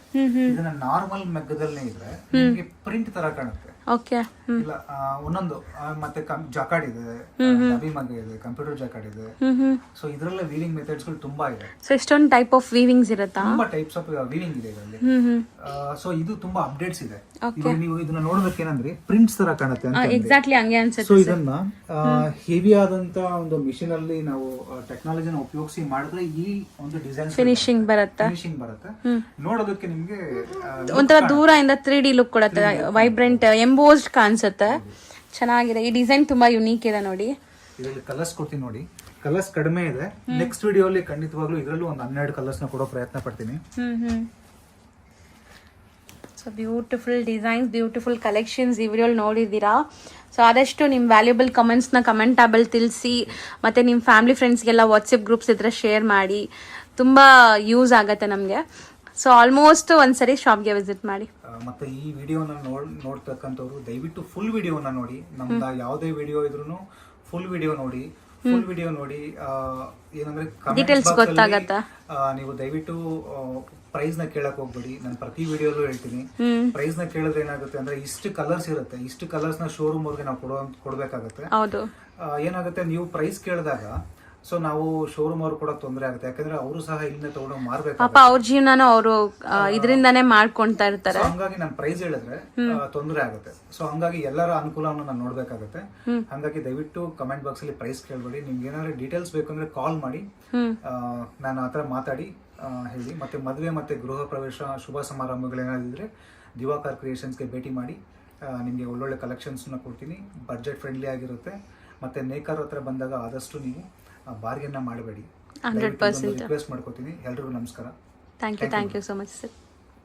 ಇದನ್ನ ನಾರ್ಮಲ್ ಮೆಗ್ಗದಲ್ಲೇ ಇದ್ರೆ ನಿಮಗೆ ಪ್ರಿಂಟ್ ತರ ಕಾಣುತ್ತೆ. ಓಕೆ, ಇಲ್ಲ ಒಂದೊಂದು ಮತ್ತೆ ಜಾಕಾರ್ಡ್ ಇದೆ, ಡಬಿ ಮಗ್ಗ ಇದೆ, ಕಂಪ್ಯೂಟರ್ ಜಾಕಾರ್ಡ್ ಇದೆ. ಸೊ ಇದರಲ್ಲೇ ವೀವಿಂಗ್ ಮೆಥಡ್ಸ್ ಗಳು ತುಂಬಾ ಇದೆ. ಸೊ ಎಷ್ಟೊಂದು ಟೈಪ್ ಆಫ್ ವೀವಿಂಗ್ಸ್ ಇರುತ್ತಾ? ತುಂಬಾ ಟೈಪ್ಸ್ ಆಫ್ ವೀವಿಂಗ್ ಇದೆ ಇದರಲ್ಲಿ. ಸೊ ಇದು ತುಂಬಾ ಅಪ್ಡೇಟ್ಸ್ ಇದೆ. ನೀವು ಇದನ್ನ ನೋಡೋದಕ್ಕೇನಂದ್ರೆ ಪ್ರಿಂಟ್ಸ್ ತರ ಕಾಣುತ್ತೆ ಅಂತ. ಎಕ್ಸಾಕ್ಟ್ಲಿ ಹಂಗೆ ಅನ್ಸುತ್ತೆ. ಸೊ ಇದನ್ನ ಹೆವಿ ಆದಂತ ಒಂದು ಮಿಷಿನ್ ಅಲ್ಲಿ ನಾವು ಟೆಕ್ನಾಲಜಿನ ಉಪಯೋಗಿಸಿ ಮಾಡಿದ್ರೆ ಈ ಒಂದು ಡಿಸೈನ್ ಫಿನಿಶಿಂಗ್ ಬರುತ್ತೆ. ನೋಡೋದಕ್ಕೆ ನಿಮ್ಗೆ ಒಂಥರ ದೂರದಿಂದ 3D ಲುಕ್ ಕೊಡುತ್ತೆ, ವೈಬ್ರೆಂಟ್ ಎಂಬೋಸ್ಡ್ ಕಾಣಿಸುತ್ತೆ. ಚೆನ್ನಾಗಿದೆ. ಈ ಡಿಸೈನ್ ತುಂಬಾ ಯುನೀಕ್ ಇದೆ ನೋಡಿ. ಇದರಲ್ಲಿ ಕಲರ್ಸ್ ಕೊಡ್ತೀನಿ ನೋಡಿ. ಕಲರ್ಸ್ ಕಡಿಮೆ ಇದೆ. ನೆಕ್ಸ್ಟ್ ವಿಡಿಯೋ ಅಲ್ಲಿ ಖಂಡಿತವಾಗ್ಲೂ ಇದರಲ್ಲೂ ಒಂದು 12 ಕಲರ್ಸ್ ನ ಕೊಡೋ ಪ್ರಯತ್ನ ಪಡ್ತೀನಿ. So beautiful designs, beautiful collections ಈ ವಿಡಿಯೋ ನೋಡಿದ್ದೀರಾ. ಸೊ ಆದಷ್ಟು ನಿಮ್ಮ ವ್ಯಾಲ್ಯೂಬಲ್ ಕಮೆಂಟ್ಸ್ನ ಕಮೆಂಟ್ ಟ್ಯಾಬಲ್ ತಿಳಿಸಿ, ಮತ್ತು ನಿಮ್ಮ ಫ್ಯಾಮಿಲಿ ಫ್ರೆಂಡ್ಸ್ಗೆಲ್ಲ ವಾಟ್ಸಪ್ ಗ್ರೂಪ್ಸ್ ಇದ್ರೆ ಶೇರ್ ಮಾಡಿ. ತುಂಬ ಯೂಸ್ ಆಗುತ್ತೆ ನಮಗೆ. ಸೊ ಆಲ್ಮೋಸ್ಟ್ ಒಂದ್ಸರಿ ಶಾಪ್ಗೆ ವಿಸಿಟ್ ಮಾಡಿ. ಮತ್ತೆ ಈ ವಿಡಿಯೋನ ನೋಡ್ತಕ್ಕಂಥವ್ರು ದಯವಿಟ್ಟು ಫುಲ್ ವಿಡಿಯೋನ ನೋಡಿ. ನಮ್ದು ಯಾವುದೇ ವಿಡಿಯೋ ಇದ್ರೂ ಫುಲ್ ವಿಡಿಯೋ ನೋಡಿ. ಏನಂದ್ರೆ ಡೀಟೇಲ್ಸ್ ಗೊತ್ತಾಗತ್ತೆ. ನೀವು ದಯವಿಟ್ಟು ಪ್ರೈಸ್ ನ ಕೇಳಕ್ ಹೋಗ್ಬೇಡಿ. ನಾನು ಪ್ರತಿ ವಿಡಿಯೋಲ್ಲೂ ಹೇಳ್ತೀನಿ, ಪ್ರೈಸ್ ನ ಕೇಳಿದ್ರೆ ಏನಾಗುತ್ತೆ ಅಂದ್ರೆ ಇಷ್ಟು ಕಲರ್ಸ್ ಇರುತ್ತೆ, ಇಷ್ಟು ಕಲರ್ಸ್ ನ ಶೋರೂಮ್ ಅವ್ರಿಗೆ ನಾವು ಕೊಡ್ಬೇಕಾಗತ್ತೆ. ಏನಾಗುತ್ತೆ, ನೀವು ಪ್ರೈಸ್ ಕೇಳಿದಾಗ ಸೊ ನಾವು ಶೋರೂಮ್ ಅವ್ರು ಕೂಡ ತೊಂದರೆ ಆಗುತ್ತೆ. ಯಾಕಂದ್ರೆ ಅವರು ಸಹ ಇಲ್ಲಿಂದ ತಗೊಂಡು ಮಾರ್ಬೇಕು, ಅವ್ರ ಜೀವನ ಅವರು ಇದರಿಂದಾನೇ ಮಾಡ್ಕೊಂತಾ ಇರ್ತಾರೆ. ಹಂಗಾಗಿ ನಾನು ಪ್ರೈಸ್ ಹೇಳಿದ್ರೆ ತೊಂದರೆ ಆಗುತ್ತೆ. ಸೊ ಹಂಗಾಗಿ ಎಲ್ಲರ ಅನುಕೂಲವನ್ನು ನಾನು ನೋಡ್ಬೇಕಾಗುತ್ತೆ. ಹಂಗಾಗಿ ದಯವಿಟ್ಟು ಕಮೆಂಟ್ ಬಾಕ್ಸ್ ಅಲ್ಲಿ ಪ್ರೈಸ್ ಕೇಳಬೇಡಿ. ನಿಮ್ಗೆ ಏನಾದ್ರು ಡೀಟೇಲ್ಸ್ ಬೇಕಂದ್ರೆ ಕಾಲ್ ಮಾಡಿ, ನಾನು ಆತರ ಮಾತಾಡಿ ಹೇಳಿ. ಮತ್ತೆ ಮದುವೆ ಮತ್ತೆ ಗೃಹ ಪ್ರವೇಶ ಶುಭ ಸಮಾರಂಭಗಳೇನಾದಿದ್ರೆ ದಿವಾಕರ್ ಕ್ರಿಯೇಷನ್ಸ್ಗೆ ಭೇಟಿ ಮಾಡಿ. ನಿಮಗೆ ಒಳ್ಳೊಳ್ಳೆ ಕಲೆಕ್ಷನ್ಸ್ನ ಕೊಡ್ತೀನಿ. ಬಡ್ಜೆಟ್ ಫ್ರೆಂಡ್ಲಿ ಆಗಿರುತ್ತೆ. ಮತ್ತೆ ನೇಕಾರ್ ಹತ್ರ ಬಂದಾಗ ಆದಷ್ಟು ನೀವು ಬಾರ್ಗೇನ್ ಮಾಡಬೇಡಿ. 100% ರಿಕ್ವೆಸ್ಟ್ ಮಾಡ್ಕೋತೀನಿ. ಎಲ್ರಿಗೂ ನಮಸ್ಕಾರ. Thank you so much sir.